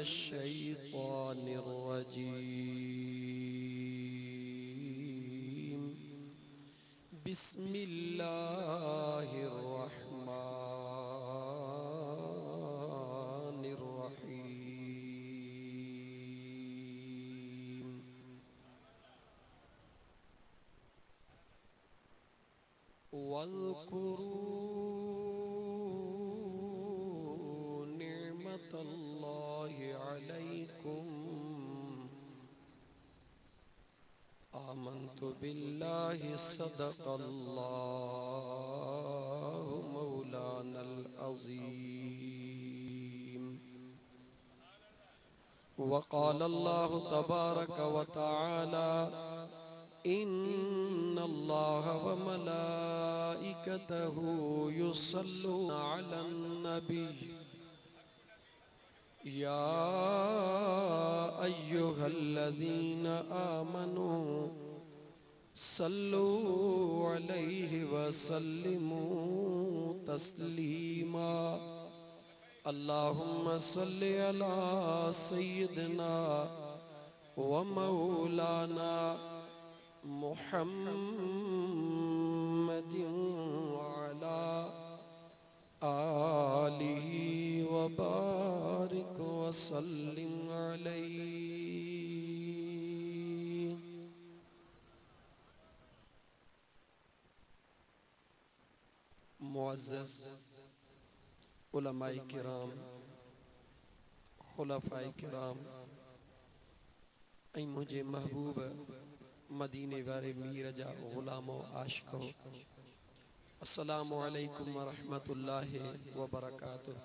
मिनश्शैतानिर्रजीम। बिस्मिल्लाहिर्रहमानिर्रहीम। वज़्कुरू निअमतल्लाहि अलैकुम आमन्तु बिल्लाहि सदक़ल्लाहु मौलानल अज़ीम। वक़ालल्लाहु तबारक व तआला इन्नल्लाह व मलाइकतहु युसल्लूना अलन नबी या अय्युहल्लज़ीना आमनू सल्लू अलैहि व सल्लिमू तस्लीमा। अल्लाहुम्मा सल्लि अला सय्यिदिना व मौलाना मुहम्मदिन व अला आलिहि व बारिक व सल्लिम अलैहि। मुअज़्ज़ज़ उलमाए किराम, खुलफाए किराम ऐं मुझे महबूब मदीने वारे मीर जा गुलामो आशिको, अस्सलामु अलैकुम व रहमतुल्लाहि व बरकातुहू।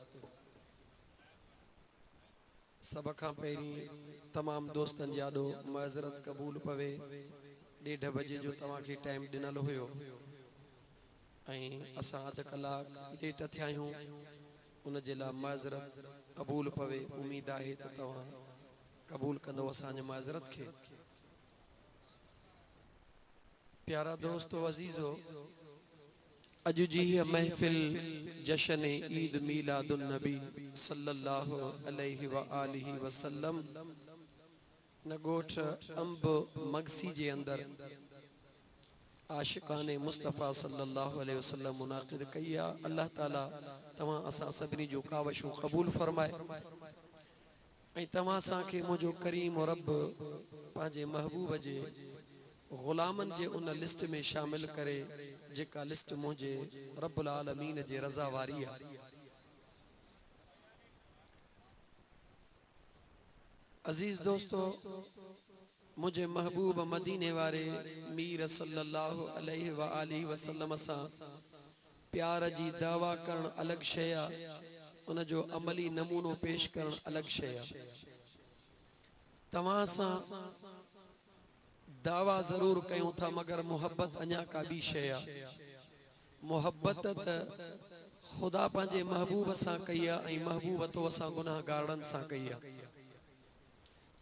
सब खां पहिरीं तमाम दोस्तन जाडो माज़रत कबूल पवे। 1:30 बजे जो तव्हांखे टाइम ॾिनल हुयो ऐं असां अध कलाक लेट थिया आहियूं, उन जे लाइ माज़रत कबूल पवे। उम्मीद आहे त तव्हां कबूल कंदो असांजे माज़रत खे। प्यारा दोस्तो अज़ीज़ो, अॼु जी हीअ महफ़िल जश्न ईद मीलादुन नबी सल्लल्लाहु अलैहि व आलिहि वसल्लम न ॻोठ अंब मगसी जे अंदर आशिकाने मुस्तफ़ा सल्लल्लाहु अलैहि वसल्लम मुनाक़िद कई आहे। अल्लाह ताला तव्हां असां सभिनी जो कावशूं क़बूल फरमाए ऐं तव्हां असांखे मुंहिंजो करीम रब पंहिंजे महबूब जे ग़ुलामन जे उन लिस्ट में शामिल करे जेका लिस्ट मुझे रब्बुल आलमीन जे रज़ा वारी आहे। अजीज दोस्तों, मुझे महबूब मदीने वारे मीर सल्लल्लाहु अलैहि व आलिहि वसल्लम सां प्यार जी दावा करण अलग शय आहे, उन जो अमली नमूनो पेश करण अलग शय आहे। तव्हां सां दावा जरूर कयूं था मगर मोहब्बत अञा का ॿी शय आहे। मोहब्बत त खुदा पंहिंजे महबूब सां कई आहे ऐं महबूब तो असां गुनाहगारनि सां कई आहे।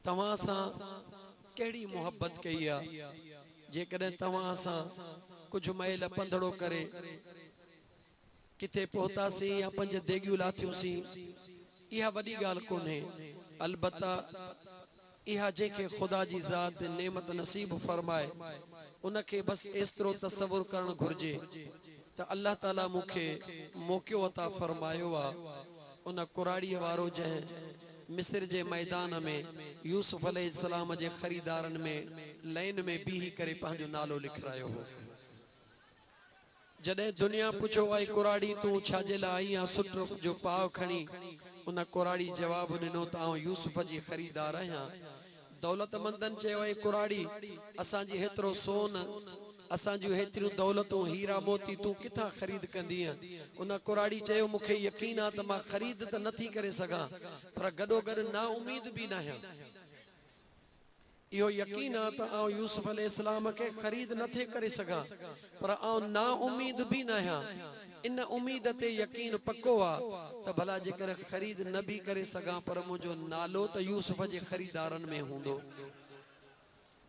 तव्हां सां कहिड़ी मोहब्बत कई आहे? जेकॾहिं तव्हां सां कुझु महिल पंधड़ो करे किथे पहुतासीं या 5 देगियूं लाथियूंसीं, इहा वॾी ॻाल्हि कोन्हे। अलबत्ता इहा जेके खुदा जी ज़ात नेमत नसीब फरमाए उनखे बस एतिरो तसव्वुर करण घुर्जे त अल्लाह ताला मूंखे मौक़ो अता फरमायो आहे। उन कुराड़ीअ वारो जंहिं मिस्र जे मैदान में यूसुफ अलैहिस्सलाम जे ख़रीदारनि में लाइन में बीही करे पंहिंजो नालो लिखायो हो। जॾहिं दुनिया पुछो आई कुराड़ी तूं छाजे लाइ आई आहे सुट जो पाव खणी, उन कुराड़ी जवाब ॾिनो त आउं यूसुफ जी ख़रीदार आहियां। दौलतमंदन चयो ऐं कुराड़ी असांजी हेतिरो सोन, असांजूं हेतिरियूं दौलतूं हीरा मोती तूं किथां ख़रीद कंदीअ? उन कुराड़ी चयो मूंखे यकीन आहे त मां ख़रीद त नथी करे सघां, पर गॾो गॾु ना उम्मीद बि न आहियां। इहो यकीन आहे त आउं यूसुफ अलैहिस्सलाम खे ख़रीद नथे करे सघां, पर आउं ना उम्मीद बि न आहियां। इन उम्मीद ते यकीन पक्को आहे त भला जेकर ख़रीद न बि करे सघां पर मुंहिंजो नालो त यूसुफ जे ख़रीदारनि में हूंदो।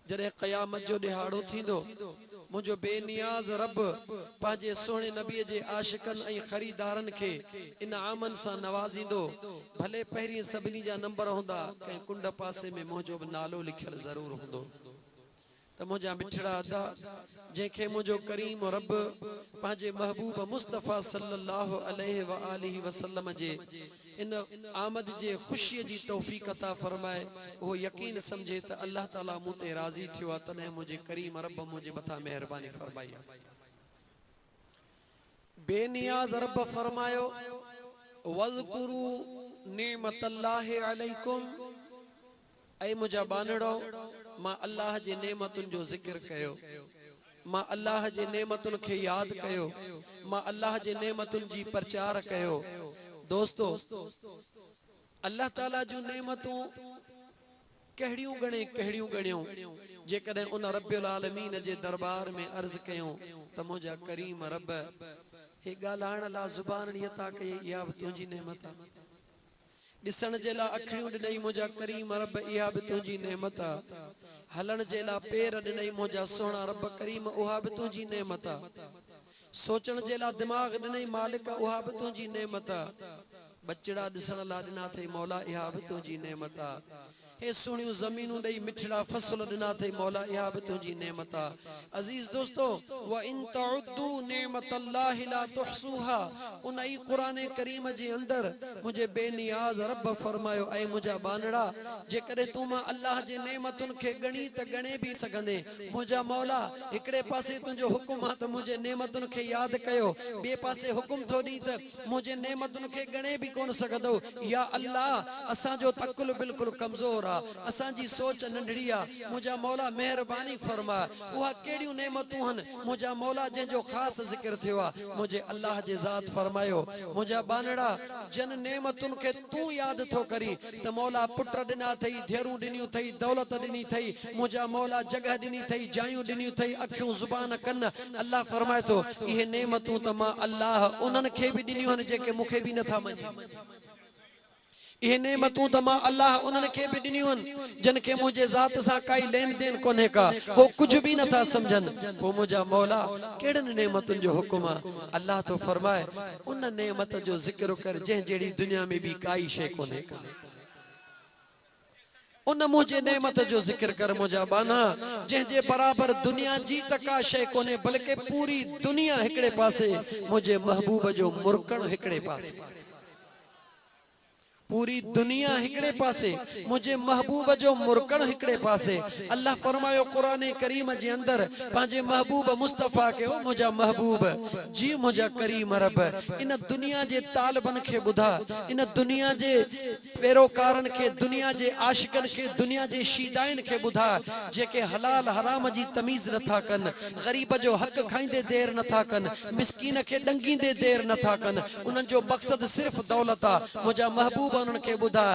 जॾहिं क़यामत जो ॾिहाड़ो थींदो मुझो बेनियाज रब पाजे सोने नबी जे आशिकन ऐं खरीदारन के इन आमन सा नवाजिंदो भले पहिरीं सभिनी जा नंबर हुंदा कंहिं कुंड पासे में मुझो नालो लिखियल जरूर हुंदो त मुझा मिठड़ा अदा जंहिंखे मुझो करीम रब पाजे महबूब मुस्तफ़ा सल्लल्लाहु अलैहि व आलिहि वसल्लम जे इन आमद जे खुशी जी तौफीक अता फरमाए वो यकीन समझे त अल्लाह ताला मुते राजी थियो आ तने मुझे करीम रब मुझे मथा मेहरबानी फरमाई बेनियाज रब फरमायो वज़कुरु निअमतल्लाहि अलैकुम ऐ मुझा बानड़ो मां अल्लाह जे नेमतुन जो जिक्र कयो मां अल्लाह जे नेमतुन के याद कयो मां अल्लाह जे नेमतुन जी प्रचार कयो दोस्तों अल्लाह ताला जो नेमतूं कहड़ियों गणियों जे कदे उन रब्बुल आलमीन जे दरबार में अर्ज कयो त मुझा करीम रब हे गालाण ला जुबान यता कई या तुझी नेमत दिसण जे ला अखियूं ॾिनई मुझा करीम रब इहा भी तुझी नेमत हलण जे ला पैर ॾिनई मुझा सोना रब करीम उहा भी तुझी नेमत सोचण जे ला दिमाग ॾिनई मालिक उहा भी तुझी नेमत बचड़ा दिसण ला ॾिना थई मौला इहा भी तुझी नेमत हे सुणियूं ज़मीनूं ॾेई मिठड़ा फसल ॾिना थई मौला इहा भी तुझी नेमत अजीज दोस्तों व इन तउद्दू निअमतल्लाहि ला तुहसूहा उन ई कुरान करीम जे अंदर मुझे बेनियाज रब फरमायो ऐ मुझा बानड़ा जे करे तू मां अल्लाह जे नेमतुन के गणी त गणे भी सगंदे मुझा मौला एकड़े पासे तुझो हुकुम आ त मुझे नेमतुन के याद कयो बे पासे हुकुम थो दी त मुझे नेमतुन के गणे भी कोन सगदो या अल्लाह असा जो तकुल बिल्कुल कमजोर असा जी सोच नंढड़ी आ मुझा मौला मेहरबानी फरमा उहा केड़ियों नेमतूं हन मुझा मौला जे जो खास जिक्र थियो आ मुझे अल्लाह जे जात फरमायो मुझा बानड़ा जन नेमतुन के तू याद थो करी त मौला पुत्र दिना थई धेरू दिनियो थई दौलत दिनी थई मुझा मौला जगह दिनी थई जायूं दिनियो थई अखियूं जुबान कन अल्लाह फरमाए तो ये नेमतूं त मां अल्लाह उनन के भी दिनियो हन जेके मुखे भी नथा मनी ये नेमतूं त मां अल्लाह उन्हनि खे भी ॾिनियूं आहिनि जिन खे मुंहिंजे ज़ात सां काई लेन देन कोन्हे का वो कुछ भी नथा समझनि वो मुंहिंजा मौला कहिड़नि नेमतुनि जो हुकुम आहे अल्लाह तो फरमाए उन नेमत जो ज़िक्र कर जंहिं जहिड़ी दुनिया में भी काई शइ कोन्हे का उन मुझे नेमत जो जिक्र कर मुझा बाना जे बराबर दुनिया जी त का शइ कोन्हे बल्कि पूरी दुनिया हिकड़े पासे मुझे महबूब जो मुरकण हिकड़े पासे पूरी दुनिया हिकड़े पासे मुझे महबूब जो मुरकण हिकड़े पासे अल्लाह फरमायो कुरान करीम जे अंदर पांजे महबूब मुस्तफा के ओ मुझा महबूब जी मुझा करीम रब इन दुनिया जे तालिबन के बुधा इन दुनिया जे पेरोकारन के दुनिया जे आशिकन के दुनिया जे शीदाइन के बुधा जेके हलाल हराम जी तमीज नथा कन गरीब जो हक खाइंदे देर नथा कन मिस्कीन के डंगींदे देर नथा कन उनन जो मकसद सिर्फ दौलत आ मुझा महबूब उन्हनि खे बुधा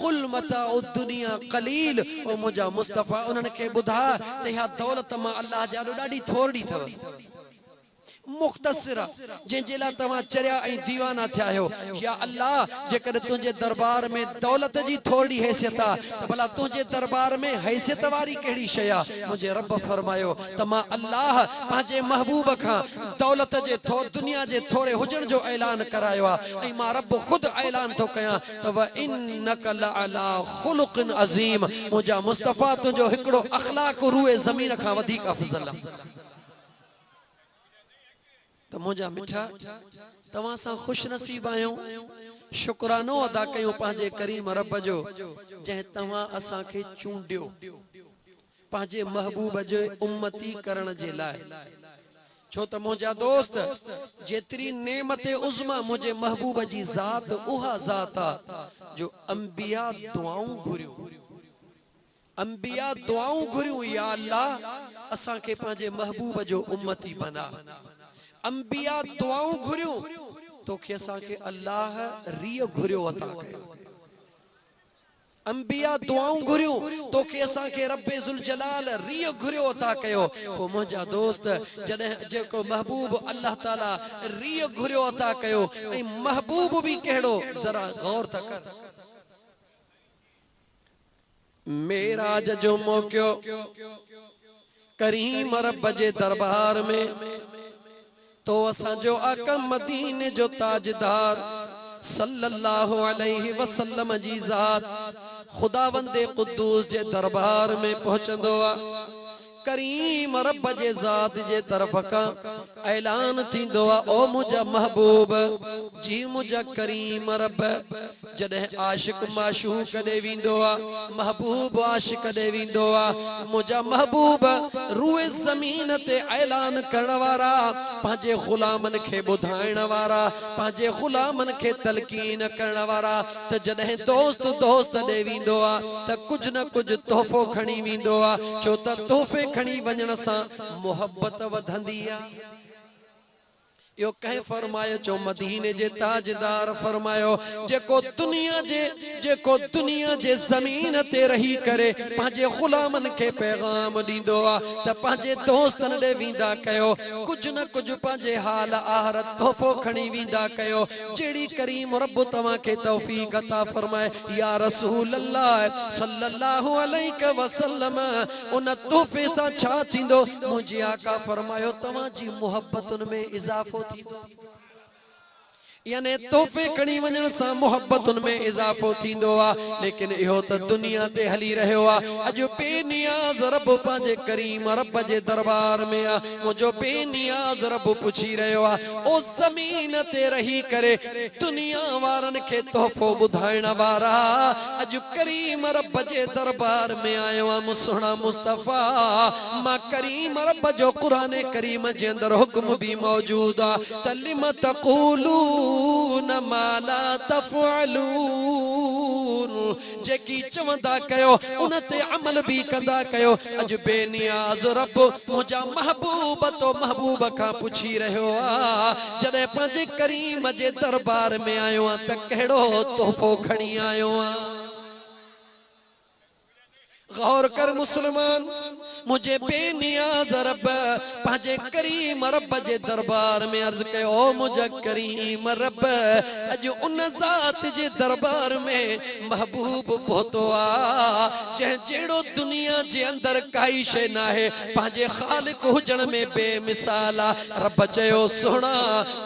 कुल मता दुनिया कलील ओ मुझा मुस्तफा उन्हनि खे बुधा त इहा दौलत मां अल्लाह जा ॾाढी थोरड़ी थव मुख्तसरा जे ला तवा चरिया ऐं दीवाना थिया हो या अल्लाह जेकर तुझे दरबार में दौलत जी थोड़ी हैसियत आ त भला तुझे दरबार में हैसियत वारी केड़ी शय आ मुझे रब फरमायो त मां अल्लाह पांजे महबूब खां दौलत जे दुनिया जे थोड़े हुजण जो ऐलान करायो आ ऐं मां रब खुद ऐलान तो कया त व इन्नक लअला खुलुकिन अजीम मुझा मुस्तफा तुझो हिकड़ो अखलाक रूए जमीन खां वधीक अफजल तो मुझा मिठा तवा सा खुश नसीब आयो शुक्रानो अदा कयो पांजे करीम रब जो जह तवा असा के चूंडियो पांजे महबूब जे उम्मती करण जे लाए छो त मुझा दोस्त जेतरी नेमते उज़मा मुझे महबूब जी जात उहा जात आ जो अंबिया दुआऊं घुरियो अंबिया दुआऊं घुरियो या अल्लाह असा के पांजे महबूब जो उम्मती बना अंबिया दुआऊं घुरियो तो के असा के अल्लाह रिय घुरियो अता कयो अंबिया दुआऊं घुरियो तो के असा के रब्बे जुल जलाल रिय घुरियो अता कयो ओ मुझा दोस्त जने जेको महबूब अल्लाह ताला रिय घुरियो अता कयो ए महबूब भी केड़ो जरा गौर त कर मेराज जो मौक्यो करीम रब जे दरबार में तो असा जो आका मदीने जो ताजदार सल्लल्लाहु अलैहि वसल्लम जी ज़ात खुदावंदे कुद्दूस जे दरबार में पहुंचंदो आ। करीम रब जे ज़ात जे तरफ का ऐलान थींदो आ, ओ मुझा महबूब जी मुझा करीम रब। जॾहिं आशिक माशूक ॾे वेंदो आ, महबूब आशिक ॾे वेंदो आ, मुझा महबूब रूए ज़मीन ते ऐलान करण वारा, पंहिंजे ग़ुलामन खे ॿुधाइण वारा, पंहिंजे ग़ुलामन खे तलकीन करण वारा। त जॾहिं दोस्त दोस्त ॾे वेंदो आ त कुझु न कुझु तोहफ़ो खणी वेंदो आ, छो त तोहफ़े खणी वञण सां मोहब्बत वधंदी आ। यो कह फरमायो चो मदीने जे ताजदार फरमायो जेको दुनिया जे ज़मीन ते रही करे पंहिंजे ग़ुलामन खे पैगाम ॾींदो आ त पंहिंजे दोस्तन ॾे वेंदा कयो, कुझु न कुझु पंहिंजे हाल आहरत तोहफ़ो खणी वेंदा कयो। जहिड़ी करीम रब तव्हां खे तौफ़ीक़ अता फरमाए या रसूल अल्लाह सल्लल्लाहु अलैहि वसल्लम, उन तोहफ़े सां छा थींदो? मुंहिंजे आका फरमायो तव्हां जी मोहब्बतुनि में इज़ाफ़ो थींदो। यानी तोहफ़े खणी वञण सां मोहब्बतुनि में इज़ाफ़ो थींदो आ। लेकिन इहो त दुनिया ते हली रहियो आ। अॼु बेनियाज़ रब पंहिंजे करीम रब जे दरबार में आ। मुंहिंजो बेनियाज़ रब पुछी रहियो आ, ओ ज़मीन ते रही करे दुनिया वारनि खे तोहफ़ो ॿुधाइण वारा, अॼु करीम रब जे दरबार में आयो आ। मुसहणा मुस्तफ़ा मां करीम रब जो क़ुरान करीम जे अंदर हुक्म भी मौजूद आ, तलिम तक़ूलू न माला तफ़अलून, जेकी चवंदा कयो उन ते अमल भी कंदा कयो। अज बेनियाज़ रब मुझा महबूब तो महबूब खां पुछी रहियो आ, जॾहिं पंहिंजे करीम जे दरबार में आयो आ त कहिड़ो तोहफ़ो खणी आयो आ। गौर कर मुसलमान, मुझे बेनियाज़ रब पंहिंजे करीम रब जे दरबार में अर्ज़ कयो, ओ मुझा करीम रब। अॼु उन ज़ात जे दरबार में महबूब पहुतो आ जहिड़ो दुनिया जे अंदर काई शइ नाहे, पंहिंजे ख़ालिक हुजण में बेमिसाल आ। रब चयो सुहिणा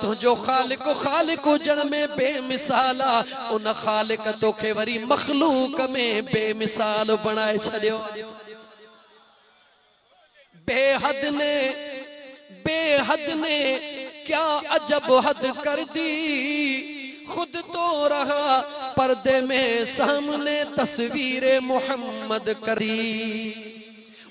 तुंहिंजो ख़ालिक हुजण में बेमिसाल आ, उन ख़ालिक तोखे वरी मख़लूक में बेमिसाल बणाए छॾियो। बेहद ने क्या अजब हद कर दी, खुद तो रहा पर्दे में सामने तस्वीर मोहम्मद करी।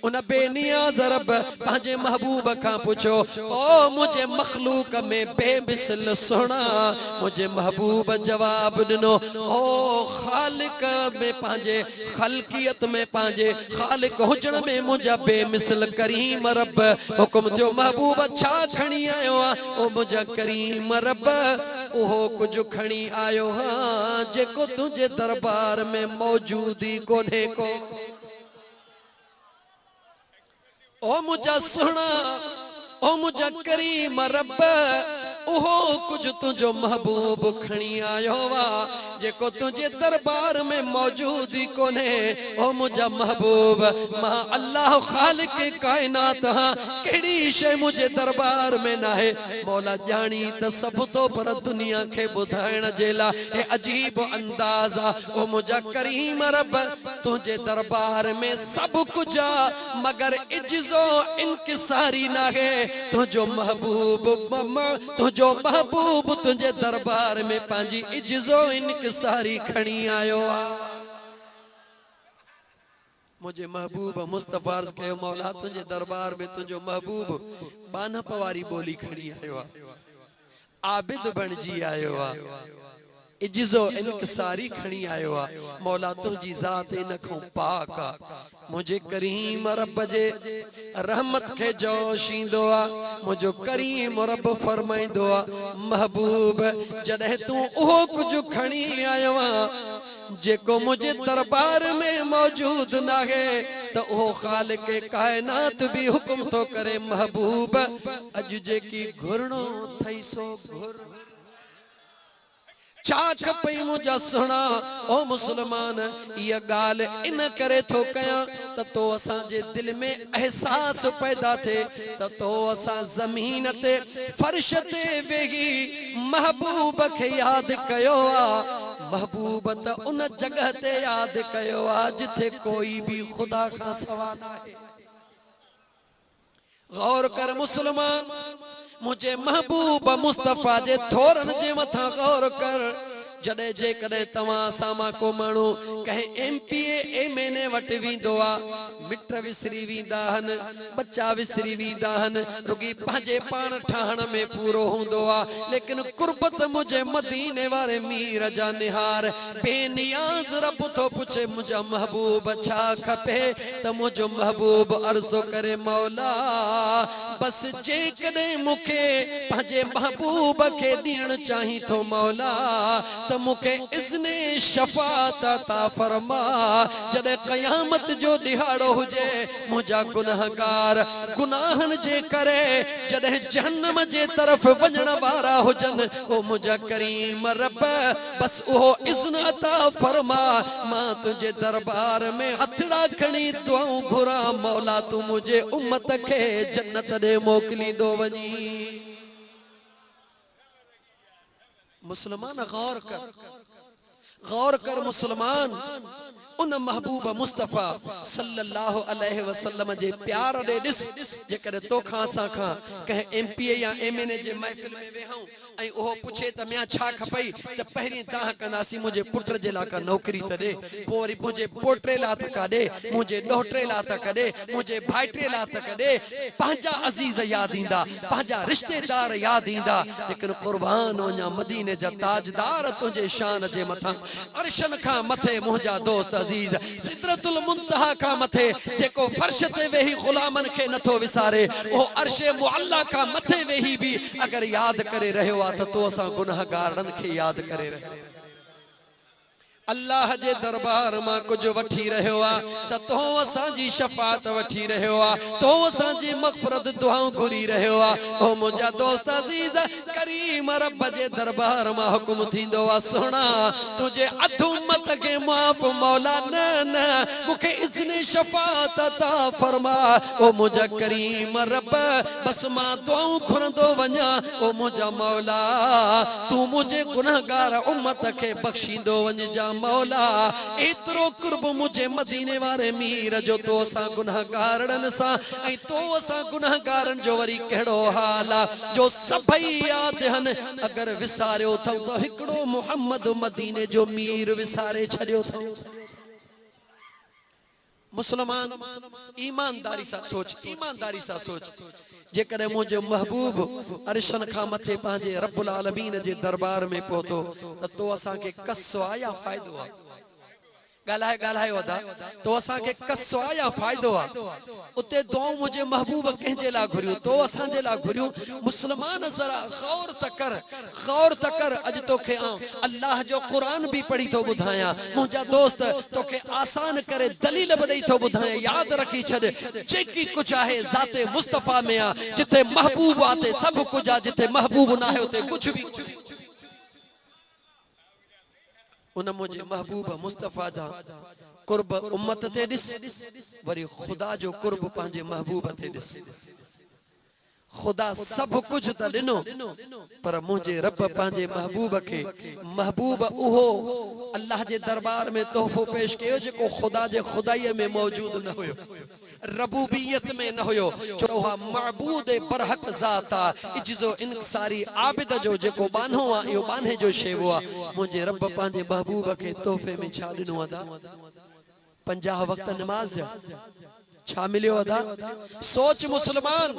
उन बेनियाज़ रब पंहिंजे महबूब खां पुछो, ओ मुझे मखलूक में बेमिसल सुहिणा। मुझे महबूब जवाब ॾिनो, ओ ख़ालिक में पंहिंजे ख़ल्क़ियत में पंहिंजे ख़ालिक हुजण में मुंहिंजा बेमिसल करीम रब हुकुम थियो, महबूब छा खणी आयो आ? ओ मुंहिंजा करीम रब उहो कुझु खणी आयो हा जेको तुंहिंजे दरबार में मौजूदी कोन्हे को। ओ मुझा सुहिणा, ओ मुझा करीम रब उहो कुछ तुझो महबूब खणी आयो वा जेको तुझे दरबार में मौजूद ही कोने। ओ मुझा महबूब मां अल्लाह खालिक कायनात हां, केड़ी शे मुझे दरबार में ना है। मौला जानी त सब तो पर दुनिया के बुधाइण जेला ए अजीब अंदाजा। ओ मुझा करीम रब तुझे दरबार में सब कुछ मगर इज्जो इनकिसारी ना है। तुझो महबूब तुझो महबूब तुझे दरबार में पांजी इज्जो इनकिसारी खणी आयो आ। मुझे महबूब मुस्तफा अर्ज़ कयो मौला तुझे दरबार में तुझो महबूब बानप वारी बोली खणी आयो आ, आबिद बणजी आयो आ, इज्जो इनकिसारी खणी आयो आ। मौला तुझी ज़ात इन खां पाक आ। मुझे करीम रब जे रहमत के जोशींदो आ। मुझो करीम रब फरमाइंदो आ महबूब जॾहिं तू ओहो कुछ खणी आयो आ जेको मुझे दरबार में मौजूद ना है तो ओ खालिक कायनात भी हुक्म तो करे महबूब अज जेकी घुरणो थई सो घुर। चाक पई मुझा सुना ओ मुसलमान ये गाल इन करे थो कया त तो असा जे दिल में एहसास पैदा थे त तो असा जमीन ते फर्श ते वेही महबूब के याद कयो आ महबूब त उन जगह ते याद कयो आ जिथे कोई भी खुदा का सवा ना है। गौर कर मुसलमान मुझे महबूब मुस्तफा जे थोरन जे मथा गौर कर जडे जे कदे तवा सामा को मानो कहे एमपीए एमएनए वट वींदो आ मिट विसरी वींदा हन बच्चा विसरी वींदा हन रुगी पंहिंजे पाण ठाहण में पूरो हुंदो आ लेकिन कुर्बत मुझे मदीने वारे मीर जा निहार बेनियाज रब तो पूछे मुझा महबूब छा खपे त मुझो महबूब अर्ज़ो करे मौला बस जे कदे मुखे पंहिंजे महबूब के ॾियण चाही थो मौला मुखे इज़्ने शफात अता फरमा जदे क़यामत जो दिहाड़ो हुजे मुझा गुनाहगार गुनाहन जे करे जदे जहन्नम जे तरफ वञण वारा हुजन ओ मुझा करीम रब बस ओ इज़्न अता फरमा मां तुझे दरबार में हथड़ा खणी दुआऊं घुरा मौला तू मुझे उम्मत के जन्नत दे मोकली दो वनी। मुसलमान गौर कर मुसलमान उन महबूब मुस्तफा सल्लल्लाहु अलैहि वसल्लम जे प्यार दे दिस जे करे तो खां सा खां कहे एमपीए या एमएनए जे महफिल में वेहूं ऐं ओहो पुछे त म्या छा खपई त पहिरी ताह कंदासी मुझे पुत्र जे ला का नौकरी त दे पोरी मुझे पोटरे ला त का दे मुझे डोटरे ला त का दे मुझे भाईटे ला त का दे पंहिंजा अजीज याद इंदा पंहिंजा रिश्तेदार याद इंदा लेकिन कुर्बान वञा मदीने जा ताजदार तुझे शान जे मथा अर्शन खां मथे मुंहिंजा दोस्त अजीज सिदरतुल मुंतहा का मथे जेको फर्श ते वेही गुलामन के नथो विसारे ओ अर्शे मुअल्ला का मथे वेही भी अगर याद करे रहियो आ त तो असा गुनाहगारन के याद करे रहियो अल्लाह जे दरबार मां कुछ वठी रहियो आ त तो असा जी शफाअत वठी रहियो आ तो असा जी मगफरत दुआऊं घुरी रहियो आ ओ मुझा दोस्त अजीज करीम रब जे दरबार मां हुक्म थींदो आ सुना तुझे अध उम्मत के माफ मौला न न मुखे इज़्ने शफाअत अता फरमा ओ मुझा करीम रब बस मां दुआऊं घुरंदो वञा ओ मुझा मौला तू मुझे गुनाहगार उम्मत के बख्शींदो वञ जा मौला एतरो कुर्ब मुझे मदीने वारे मीर जो तो असा गुनाहगारन सा ऐ तो असा गुनाहगारन जो वरी केड़ो हाल जो सभई याद हन अगर विसारियो थो तो हिकड़ो मोहम्मद मदीने जो मीर विसारे छड़ियो थो। मुसलमान ईमानदारी सा सोच जे करे मुझे महबूब अरशन खां मथे पांजे रब्बुल आलमीन जे दरबार में पहुतो त तो असा के कसो आया फायदो आ गालाए वदा तो असा के कसो आया फायदो आ उते दुआ मुझे महबूब कहे ला घुरियो तो असा जे ला घुरियो मुसलमान जरा गौर तकर अज तो के अल्लाह जो कुरान भी पढ़ी तो बुधाया मुझा दोस्त तो के आसान करे दलील बदई तो बुधाया याद रखी छद जेकी कुछ आहे जाते मुस्तफा में आ जिथे महबूब आते सब कुछ आ जिथे महबूब ना है उते कुछ भी उन मुझे महबूब मुस्तफा जा कुर्ब उम्मत ते दिस वरी खुदा जो कुर्ब पांजे महबूब ते दिस खुदा सब कुछ त दिनो पर मुझे रब पांजे महबूब के महबूब उहो अल्लाह जे दरबार में तोहफो पेश कयो जेको खुदा जे खुदाई में मौजूद न होयो रबूबियत में न होयो जो मअबूद बरहक जाता इज्जो इनसारी आबिद जो जेको बानो आ यो बाने जो शेवो आ मुझे रब पांजे महबूब के तोहफे में छा दिनो अदा 50 वक्त नमाज छा मिलियो अदा सोच मुसलमान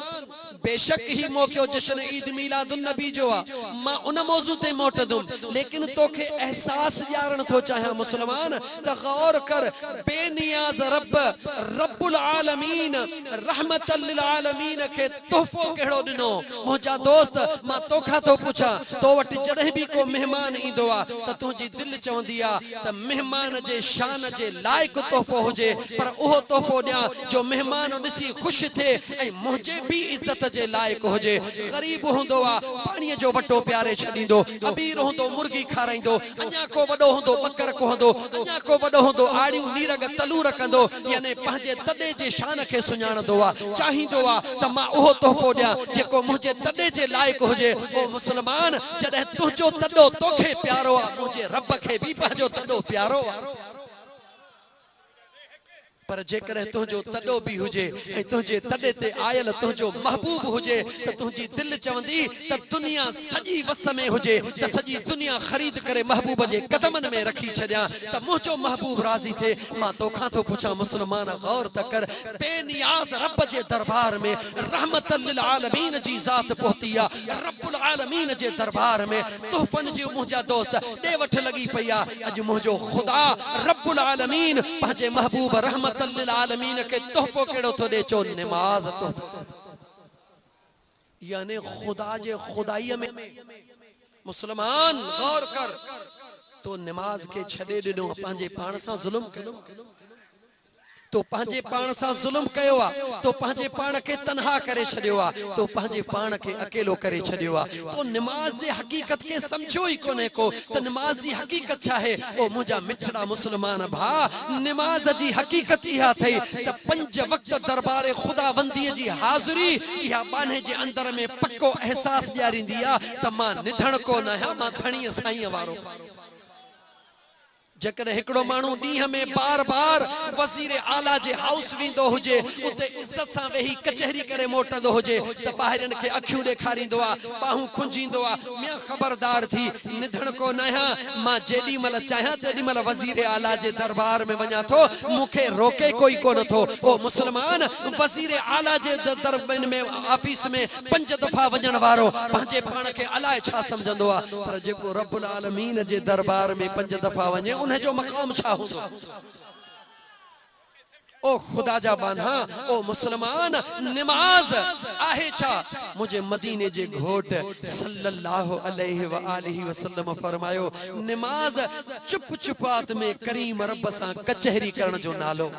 बेशक ही मौके जश्न ईद मिलादुन नबी जो आ मां उन मौजू ते मोटदुम लेकिन तोखे एहसास यारण थो चाहे मुसलमान त गौर कर बेनियाज रब्बुल आलमीन रहमतल लिल आलमीन के तोहफो केड़ो दिनो मुझा दोस्त मां तोखा तो पूछा तो वट जड़े भी को मेहमान इंदो आ त तुजी दिल चवंदी आ त मेहमान जे शान जे लायक तोहफ़ो हुजे पर उहो तोहफ़ो ॾियां जो मेहमान ॾिसी ख़ुशि थिए ऐं मुंहिंजे बि इज़त जे लाइक़ हुजे। ग़रीब हूंदो आहे पाणीअ जो वटो प्यारे छॾींदो, अमीर हूंदो मुर्गी खाराईंदो, अञा को वॾो हूंदो बकर कुहंदो, अञा को वॾो हूंदो आड़ियूं नीरग तलू रखंदो, यानी पंहिंजे तॾे जे शान खे सुञाणंदो आहे, चाहींदो आहे त मां उहो तोहफ़ो ॾियां जेको मुंहिंजे तॾे जे लाइक़ हुजे। ओ मुस्लमान, जॾहिं तुंहिंजो तॾो तोखे प्यारो आहे, मुंहिंजे रब खे बि पंहिंजो तॾो प्यारो आहे। पर जेकॾहिं तुंहिंजो तॾो बि हुजे ऐं तुंहिंजे तॾे ते आयल तुंहिंजो महबूब हुजे त तुंहिंजी दिलि चवंदी त दुनिया सॼी वस में हुजे त सॼी दुनिया ख़रीद करे महबूब जे क़दमनि में रखी छॾियां त मुंहिंजो महबूब राज़ी थिए। मां तोखां थो पुछां मुस्लमान, गौर त कर, बेनियाज़ रब जे दरबार में रहमतल लिल आलमीन जी ज़ात पहुती आहे। रब्बुल आलमीन जे दरबार में तोहफ़नि जी मुंहिंजा दोस्त ॾे वठ लॻी पई आहे। अॼु मुंहिंजो ख़ुदा रब्बुल आलमीन पंहिंजे महबूब रहमत लिल आलमीन के तोहफ़ो केड़ो तो दे, चो नमाज तोहफ़ो, यानी खुदा जे खुदाई में। मुसलमान गौर कर, तो नमाज के छड़े दिनो पंहिंजे पाण सां जुल्म कयो, तो पंहिंजे पाण सां जुल्म कयो आहे, तो पंहिंजे पाण खे तन्हा करे छॾियो आहे, तो पंहिंजे पाण खे अकेलो करे छॾियो आहे। तो नमाज जे हक़ीक़त के समझो ही कोने को त नमाज जी हक़ीक़त छा है। ओ मुंहिंजा मिठड़ा मुस्लमान भा, नमाज जी हक़ीक़त इहा थई त 5 वक्त दरबार खुदावंदी जी हाज़िरी इहा बाने जे अंदर में पक्को एहसास ॾियारींदी आहे त मां निधण को न आहियां, मां धणीअ साईं वारो। जेकॾहिं हिकिड़ो माण्हू ॾींहं में बार बार वज़ीर आला जे हाउस वेंदो हुजे, उते इज़त सां वेही कचहरी करे मोटंदो हुजे त ॿाहिरनि खे अखियूं ॾेखारींदो आहे, ॿाहूं खुंजींदो आहे, मियां ख़बरदार थी निधण को न आहियां, मां जेॾी महिल चाहियां तेॾी महिल वज़ीर आला जे दरबार में वञा थो, मूंखे रोके कोई कोन थो। ओ मुस्लमान, वज़ीर आला जे दरबार में ऑफिस में 5 दफ़ा वञण वारो पंहिंजे पाण खे अलाए छा सम्झंदो आहे, पर जेको रब्बुल आलमीन जे दरबार में 5 दफ़ा वञे उन जो मक़ाम छा हूंदो। ओ खुदा जा बाना, ओ मुसलमान, नमाज आहे छा। मुझे मदीने जे घोट सल्लल्लाहु अलैहि व आलिहि वसल्लम फरमायो, नमाज चुप चुपात में करीम रब सां कचहरी करण जो नालो।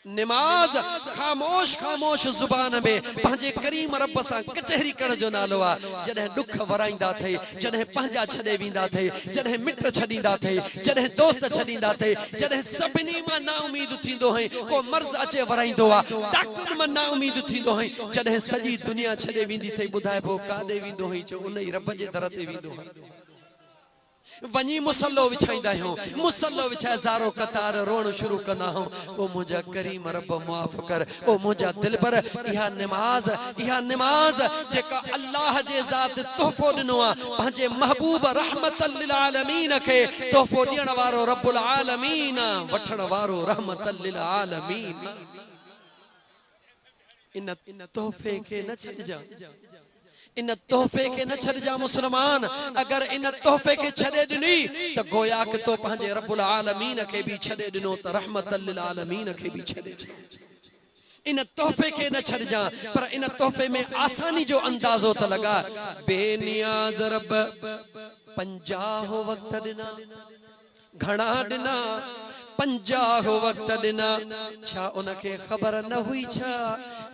नमाज खामोश खामोश जुबान में पंहिंजे करीम रब सां कचहरी करण जो नालो आहे। जॾहिं दुख वराईंदा थे, जॾहिं पंहिंजा छॾे वेंदा थे, जॾहिं मिट छॾींदा थे, जॾहिं दोस्त छॾींदा थे, जॾहिं सभिनी मां नाउमीद थींदो है, को मर्ज़ अचे वराईंदो आहे, डॉक्टर मां नाउमीद थींदो है, जॾहिं सॼी दुनिया छॾे वेंदी थे, ॿुधाए पोइ काॾे वेंदो है, चो उन ई रब जे दर ते वेंदो है। वनी मुसल्लो विछाईंदा आहियूं, मुसल्लो विछाए ज़ारो कतार रोण शुरू कंदा आहियूं। ओ मुंहिंजा करीम रब माफ़ कर, ओ मुंहिंजा दिलबर, इहा नमाज जेका अल्लाह जे ज़ात तोहफ़ो ॾिनो आहे, पंहिंजे महबूब रहमतल लिल आलमीन खे तोहफ़ो ॾियण वारो रब्बुल आलमीन, वठण वारो रहमतल लिल आलमीन। इन तोहफ़े खे न छॾिजा, इन तोहफ़े के न छॾिजा मुसलमान। अगर इन तोहफ़े के छॾे ॾिनी त गोया कि तो पंहिंजे रब्बुल आलमीन खे बि छॾे ॾिनो त रहमतल लिल आलमीन खे बि छॾे ॾिनो। इन तोहफ़े के न छॾिजा, पर इन तोहफ़े में आसानी जो अंदाज़ो त लगा। बेनियाज़ रब 50 वक्त ॾिना, घणा ॾिना, 50 वक्त ॾिना, छा उनखे ख़बर न हुई छा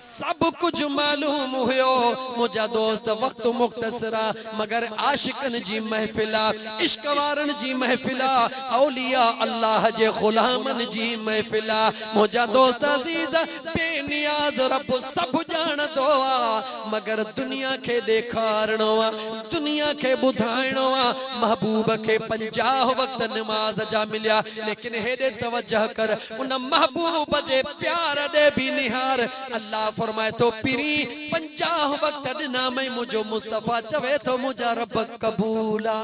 सब कुछ मालूम हुयो। मुझा दोस्त वक्त मुख्तसरा मगर आशिकन जी महफिला, इश्क वारन जी महफिला, औलिया अल्लाह जे गुलामन जी महफिला। मुझा दोस्त अजीज, बेनियाज रब सब जानदो आ, मगर दुनिया के देखारणो आ, दुनिया के बुधाइणो आ। महबूब के 50 वक्त नमाज जा मिलिया, लेकिन हेडे तवज्जह कर, उन महबूब जे प्यार दे भी निहार। अल्लाह फरमाए तो पीरी 50 वक्त ॾिना मैं मुझो मुस्तफा चवे तो मुझा रब कबूला।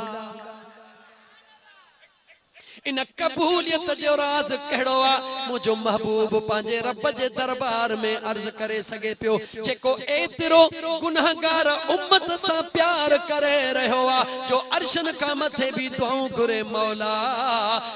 इन कबूलियत जो राज कहिड़ो आहे। मुझो महबूब पंहिंजे रब जे दरबार में अर्ज करे सके पियो, जेको एतिरो गुनहगार उम्मत सां प्यार करे रहियो आहे, जो अर्शन का मथे भी दुआऊं घुरे, मौला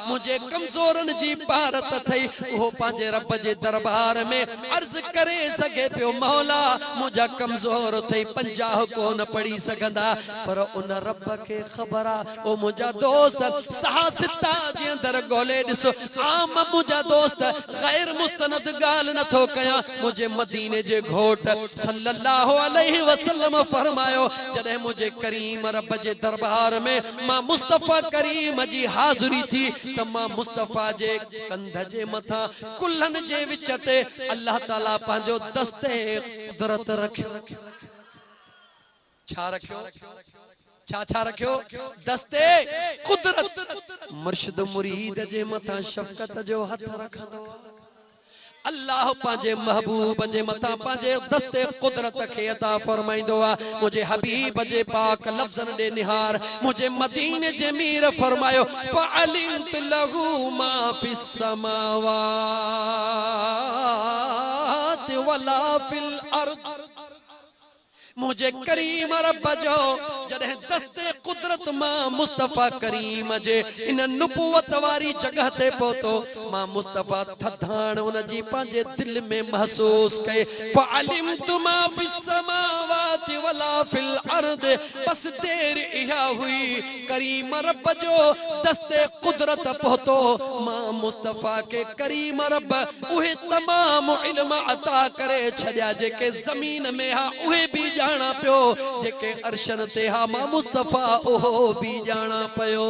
मुझे कमज़ोरन जी भारत थई, उहो पंहिंजे रब जे दरबार में अर्ज करे सके पियो, मौला मुझा कमज़ोर थई, 50 को न पढ़ी सघंदा, पर उन रब खे ख़बर आहे। ओ मुझा दोस्त सहा सिता जे अंदर गोले दिस आम मुजा दोस्त गैर मुस्तनद गाल न थो कया मुझे मदीने जे घोट सल्लल्लाहु अलैहि वसल्लम फरमायो जदे मुझे करीम रब जे दरबार में मां मुस्तफा करीम जी हाज़िरी थी त मां मुस्तफा जे कंध जे मथा कुल्हन जे विच ते अल्लाह ताला पंहिंजो दस्ते कुदरत रखियो छा रखियो छा रखियो दस्ते कुदरत मुर्शिद मुरीद जे मथा शफकत जो हथ रखंदो अल्लाह पांजे महबूब जे मथा पांजे दस्ते कुदरत के अता फरमाइंदो आ मुझे हबीब जे पाक लफ्ज़न दे निहार मुझे मदीने जे मीर फरमायो फअलिमत लहू मा फिस समावात वला फिल अर्द मुझे करीम रब जो जदे दस्ते कुदरत मां मुस्तफा करीम जे इन नुबुवत वारी जगह ते पहुतो मां मुस्तफा थधाण उन जी पांजे दिल में महसूस कए फअलिमतु मा फिस समावाति वला फिल अर्द बस देर इहा हुई करीम रब जो दस्ते कुदरत पहुतो मां मुस्तफा के करीम रब उहे तमाम इल्म अता करे छया जेके जमीन में हा उहे भी जाना पियो जेके अर्शन ते हा मां मुस्तफा ओहो भी जाना पियो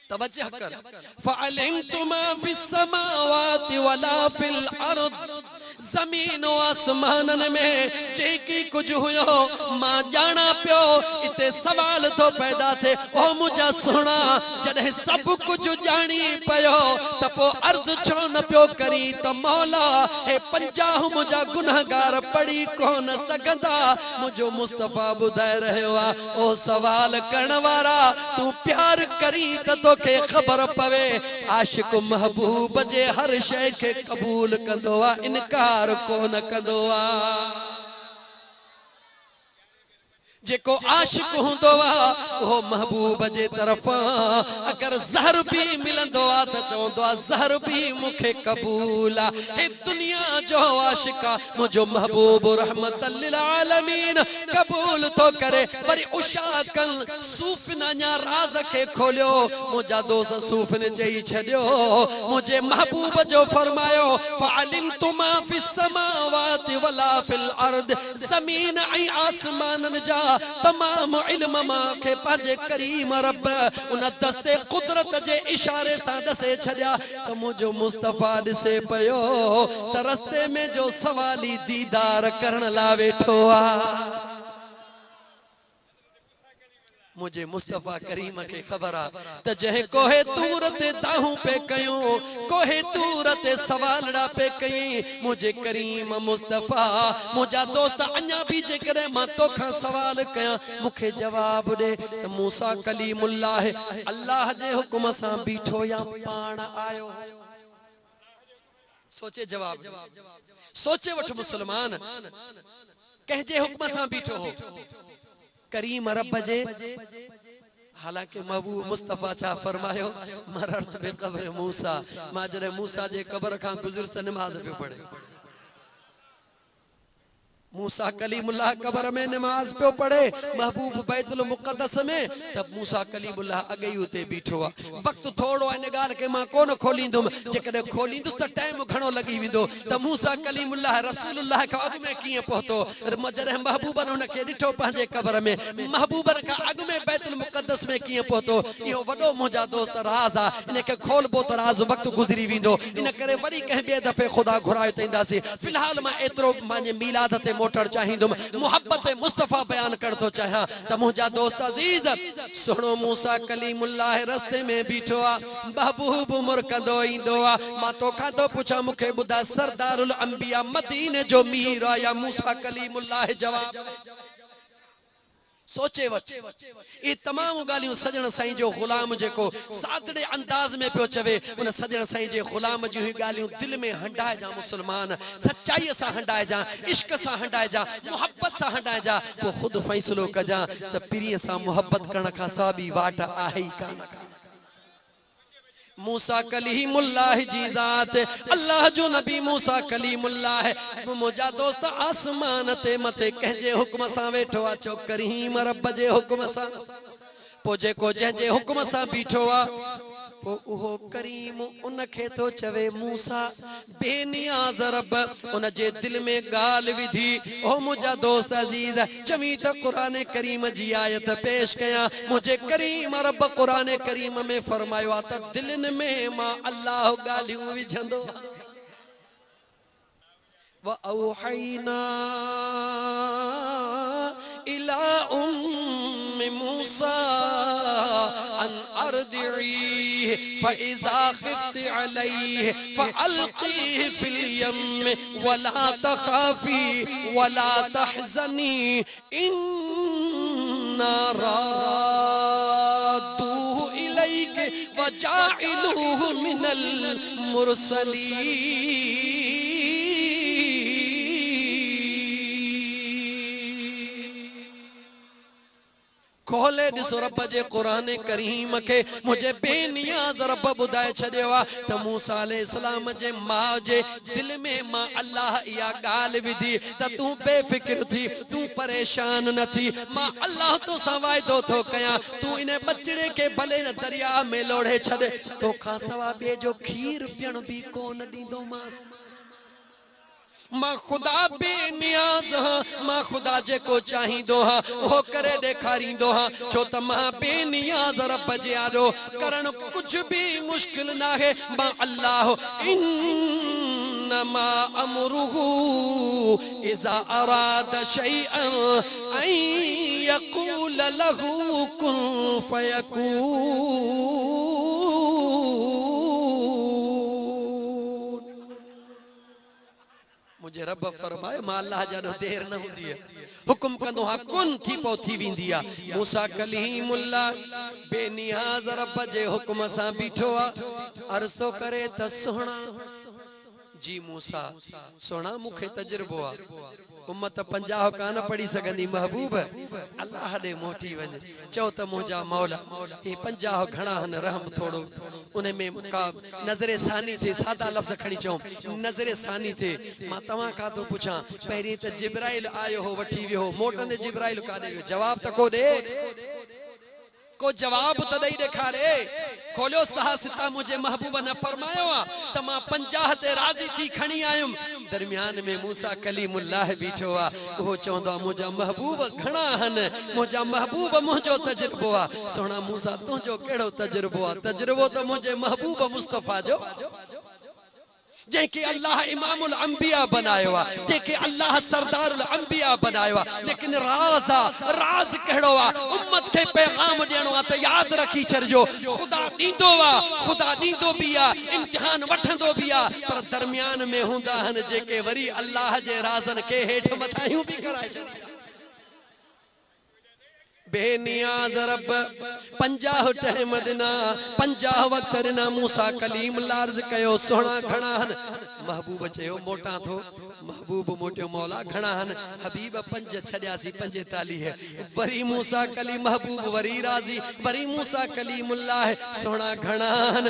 तवज्जो कर फअलिमतु मा फिस समावाति वला फिल अर्द जमीन और आसमानन में जेकी कुछ हुयो मां जाना पियो इते सवाल तो पैदा थे ओ मुझा सुना जदे सब कुछ जानी पियो त पो अर्ज छो न पियो करी त मौला हे 50 मुझा गुनहगार पड़ी कोन सगंदा मुझो मुस्तफा बुधाए रहयो आ ओ सवाल करण वारा तू प्यार करी त तोखे खबर पवे आशिक महबूब जे हर शय के कबूल कंदो आ इनकार को न कंदो आ जेको आशिक हुंदो आ वो महबूब जे तरफा अगर जहर भी मिलंदो आ त चवंदो आ जहर भी मुखे कबूल आ हे दुनिया जो आशिका मुझो महबूब रहमतल लिल आलमीन कबूल तो करे वरी उशाकल सूफ ना राज के खोलियो मुझा दोस्त सूफ ने चई छडियो मुझे महबूब जो फरमायो फअलिमतु मा फिस समावाति वला फिल अर्द जमीन ऐ आसमान जा तमाम इल्म मां के पाजे करीम रब उन दस्ते कुदरत जे इशारे सा दसे छया त मुझो मुस्तफा दिसे पयो त रस्ते में जो सवाली दीदार करण ला वेठो आ मुझे मुस्तफा करीम के खबर आ त जहे कोहे तूर ते दाहू पे कयो कोहे तूर ते सवालड़ा पे कई मुझे करीम मुस्तफा मुझा दोस्त अन्या भी जे करे मां तोखा सवाल कया मुखे जवाब दे त मूसा कलीमुल्लाह अल्लाह जे हुक्म सा बीठो या पाण आयो सोचे जवाब सोचे वठ मुसलमान कह जे हुक्म सा बीठो हो करीम रब जे हालांकि महबूब मुस्तफा छा फरमायो मरत बे कब्र मूसा मां जरे मूसा जे कब्र खां गुज़र त नमाज पे पढ़े मूसा कलीमुल्लाह कब्र में नमाज पे पढ़े महबूब बैतुल मुक़द्दस में तब मूसा कलीमुल्लाह अगई उते बीठो वक्त थोड़ो इन गाल के मां कोन खोलींदुम जेकदे खोलींदुस त टाइम घणो लगी विंदो त मूसा कलीमुल्लाह रसूलुल्लाह का अग में किए पहुतो जरे महबूबन उनके डिठो पंजे कब्र में महबूबन का अग में बैतुल मुक़द्दस में किए पहुतो यो वडो मुजा दोस्त राज आ इनके खोलबो त राज वक्त गुजरी विंदो इन करे वरी कह बे दफे खुदा घुरायो तंदासी फिलहाल मां एतरो माने मिलाद ते मोटर चाहिदुम मोहब्बत मुस्तफा बयान कर तो चाहा त मुजा दोस्त अजीज सुनो मूसा कलीमुल्लाह रस्ते में बीठो आ महबूब मुरकंदो इंदो आ मां तो खा तो पूछा मुखे बुदा सरदारुल अंबिया मदीने जो मीर आ या मूसा कलीमुल्लाह जवाब सोचे वच ये तमाम गालियों सजन साईं जो गुलाम जेको सादड़े अंदाज में पियो चवे उन सजन साईं जे गुलाम जी गालियों दिल में हंडाए जा मुसलमान सच्चाई सा हंडाए जा इश्क सा हंडाए जा मोहब्बत सा हंडाए जा वो खुद फैसलो कजा त पिरी सा मोहब्बत करण का साबी वाट आहे कान मूसा कलीमुल्लाह जी जात अल्लाह जो नबी मूसा कलीमुल्लाह मुजा दोस्त आसमान ते मथे कहजे हुक्म सा वेठो आ चो करीम रब जे हुक्म सा पो जेको जंहिंजे हुक्म सां बीठो आ पो उहो करीम उन खे तो चवे मूसा बेनियाज़ रब उन जे दिल में गाल विधी ओ मुझा दोस्त अजीज चमी त कुरान करीम जी आयत पेश कया मुझे करीम रब कुरान करीम में फरमायो आ त दिलन में मां अल्लाह गालियूं विझंदो व औहैना इला उम्मी मूसा अन अर्दिई फइज़ा खिफ्ति अलैहि फअल्क़ीहि फिल यम वला तखाफी वला तहज़नी इन्ना रादूहु इलैकि व जाइलूहु मिनल मुरसलीन। खोले दिसो रब जे कुरान करीम के मुझे बेनियाज़ रब बुधाए छड़ियो आ त मूसा अलैहिस्सलाम जे मां जे दिल में मां अल्लाह या गाल विधी त तू बेफिक्र थी तू परेशान न थी मां अल्लाह तो सा वायदो थो कया तू इन बचड़े के भले न दरिया में लोढ़े छड़े तो खां सवा बे जो खीर पियण भी कोन दींदो मास मां खुदा बेनियाज़ हां मां खुदा जेको चाहींदो हां वो करे ॾेखारींदो हां छो त मां बेनियाज़ रब जे आॾो करण कुछ भी मुश्किल ना है मां अल्लाह इन्नमा अमरुहु इज़ा अराद शैअन अन यक़ूल लहू कुन फयकून। मुझे रब फरमाए मां अल्लाह जानो देर न हुंदी है हुक्म कंदो हा कुन थी पो थी विंदी आ मूसा कलीमुल्लाह बेनियाज़ रब जे हुक्म सां बीठो आ अर्ज़ तो करे त सोना जी मूसा सोना मुखे तजुर्बो आ उम्मत 50 कान पढ़ी सगंदी महबूब अल्लाह दे मोटी वने चो त मुजा मौला ये 50 घणा हन रहम थोड़ो उन में का नजरे सानी थे सादा लफ्ज खणी चो नजरे सानी थे मां तवा का तो पूछा पहरी त जिब्राइल आयो हो वठी वियो मोटंदे जिब्राइल का दे जवाब त को दे को जवाब त दई ॾेखारे खोलियो साहसिता मुझे महबूब ने फरमायो आ त मां 50 ते राजी थी खणी आयुम दरमियान में मूसा कलीमुल्लाह बीठो आ वो चौंदा मुझा महबूब घणा हन मुझा महबूब मुझो तजुर्बो आ सोना मूसा तुझो केड़ो तजुर्बो आ तजुर्बो तो मुझे महबूब मुस्तफा जो जेके अल्लाह इमामुल अंबिया बनायो आ जेके अल्लाह सरदारुल अंबिया बनायो आ लेकिन राज कहिड़ो आ उम्मत के पैगाम देणो आ त याद रखी छरजो खुदा दींदो भी आ इम्तिहान वठंदो भी आ पर दरमियान में हुंदा हन जेके वरी अल्लाह जे राज़न के हेठ मथायूं भी कराए छॾी बेनियाज़ रब 50 टाइम दिना 50 वक्त दिना मूसा कलीम लार्ज कयो सोना घणा हन महबूब चयो मोटा थो महबूब मोटियो मौला घणा हन हबीब 5 छड्यासी 45 वरी मूसा कलीम महबूब वरी राजी वरी मूसा कलीमुल्लाह सोना घणा हन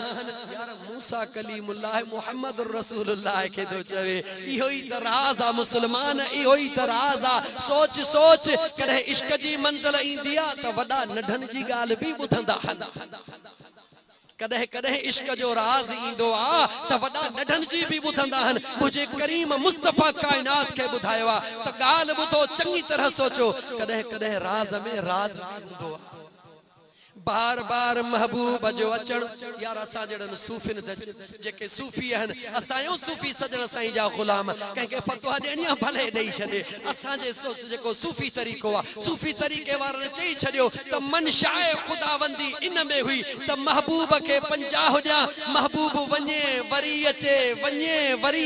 यार मूसा कलीमुल्लाह मुहम्मद रसूलुल्लाह के दो चवे इहो ही त राज आ मुसलमान इहो ही त राज आ सोच कदे इश्क जी मंजिल ईंदी त वडा नढन जी गाल भी बुधंदा हन कदे कदे इश्क जो राज इंदो आ त वडा नढन जी भी बुधंदा हन मुझे करीम मुस्तफा कायनात के बुधायो आ त गाल बुधो चंगी तरह सोचो कदे कदे राज में राज इंदो आ बार बार महबूब जो अचण यार असा जड़न सूफिन जेके सूफी हन असायो सूफी सजन साईं जा गुलाम कहे फतवा देनी भले देई छदे असा जे सोच जेको सूफी तरीको आ सूफी तरीके वारन चई छडियो त मनशाए खुदावंदी इन में हुई त महबूब के 50 ॾिया महबूब वने वरी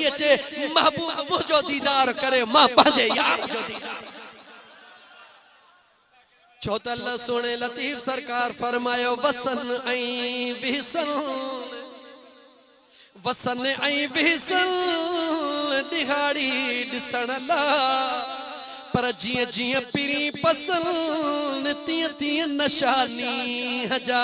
अचे महबूब मुझो दीदार करे मां पंहिंजे यार जो दीदार चौतल सोने लतीफ सरकार फरमायो वसन ऐं बिहसन दिहाड़ी दिसण ला पर जिए जिए पिरी पसंद तिय तिय नशानी हजा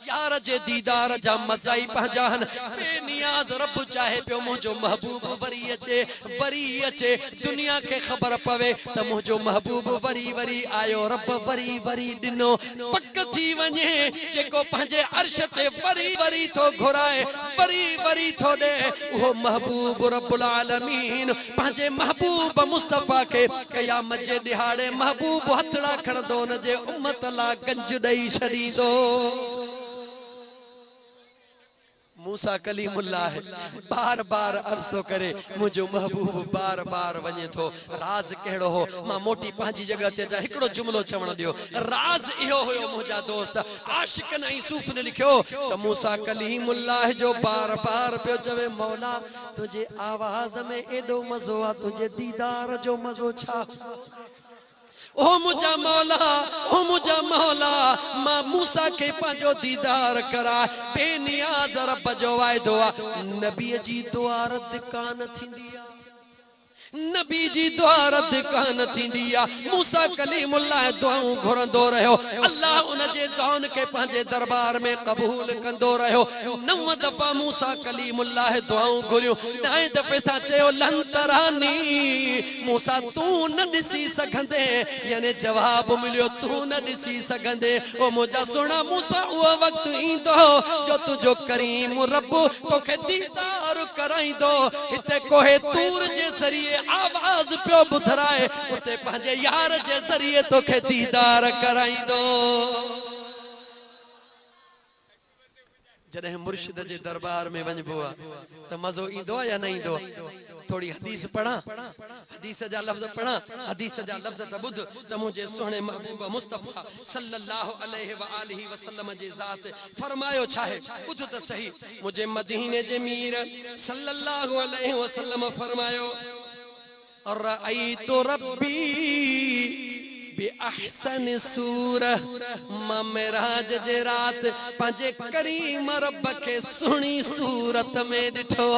यार यार जे दीदार जा मज़ाई पंहिंजान बेनियाज रब चाहे पियो मुंहिंजो महबूब वरी अचे दुनिया के खबर पवे त मुंहिंजो महबूब वरी वरी आयो रब वरी वरी दिनो पक थी वने जेको पंहिंजे अर्श ते वरी वरी थो घुराए वरी वरी थो दे वो महबूब रब्बुल आलमीन पंहिंजे महबूब मुस्तफा के क़यामत जे दिहाड़े महबूब हथड़ा खणदो न जे उम्मत ला गंज दई छॾींदो। मूसा कलीमुल्लाह है बार बार अर्ज़ो करे मुझो महबूब बार बार वने थो राज केड़ो हो मां मोटी पांजी जगह ते जा एकड़ो जुमलो चवण दियो राज इहो होयो मुजा दोस्त आशिक नहीं सूफ ने लिखियो त मूसा कलीमुल्लाह जो बार बार पे चवे मौला तुझे आवाज में एडो मजो आ तुझे दीदार जो मजो छा ओ मुझा मौला मां मूसा के पांजो दीदार करा बेनियाज रब जो वायदो नबी जी दुआ रद कान थींदी नबी जी दुआ रद कान थींदी मूसा कलीमुल्लाह दुआऊं घुरंदो रहो अल्लाह उन जे दुआउन के पांजे दरबार में कबूल कंदो रहो 9 दफा मूसा कलीमुल्लाह दुआऊं घुरियो 9 दफे सा चयो लन तरानी मूसा तू न दिसी सघंदे यानी जवाब मिलियो तू न दिसी सघंदे ओ मुजा सुना मूसा वो वक्त ईंदो जो तुझो करीम रब तोखे दीदार कराइंदो हिते कोहे तूर जे जरिए आवाज पियो बुधराए उते पंहिंजे यार जे जरिए तोखे दीदार कराइंदो। जॾहिं मुर्शिद जे दरबार में वञबो आहे त मज़ो ईंदो या न ईंदो थोड़ी हदीस पढ़ा हदीस जा लफ्ज़ पढ़ा हदीस जा लफ्ज़ त ॿुध त मुंहिंजे सुहिणे महबूब मुस्तफा सल्लल्लाहु अलैहि व आलिहि वसल्लम जे ज़ात फरमायो छा है ॿुध त सही मुंहिंजे मदीने जे मीर सल्लल्लाहु अलैहि वसल्लम फरमायो रअयतु रब्बी बिअहसन सूरह मां मेराज जे रात पंहिंजे करीम रब खे सुहिणी सूरत में ॾिठो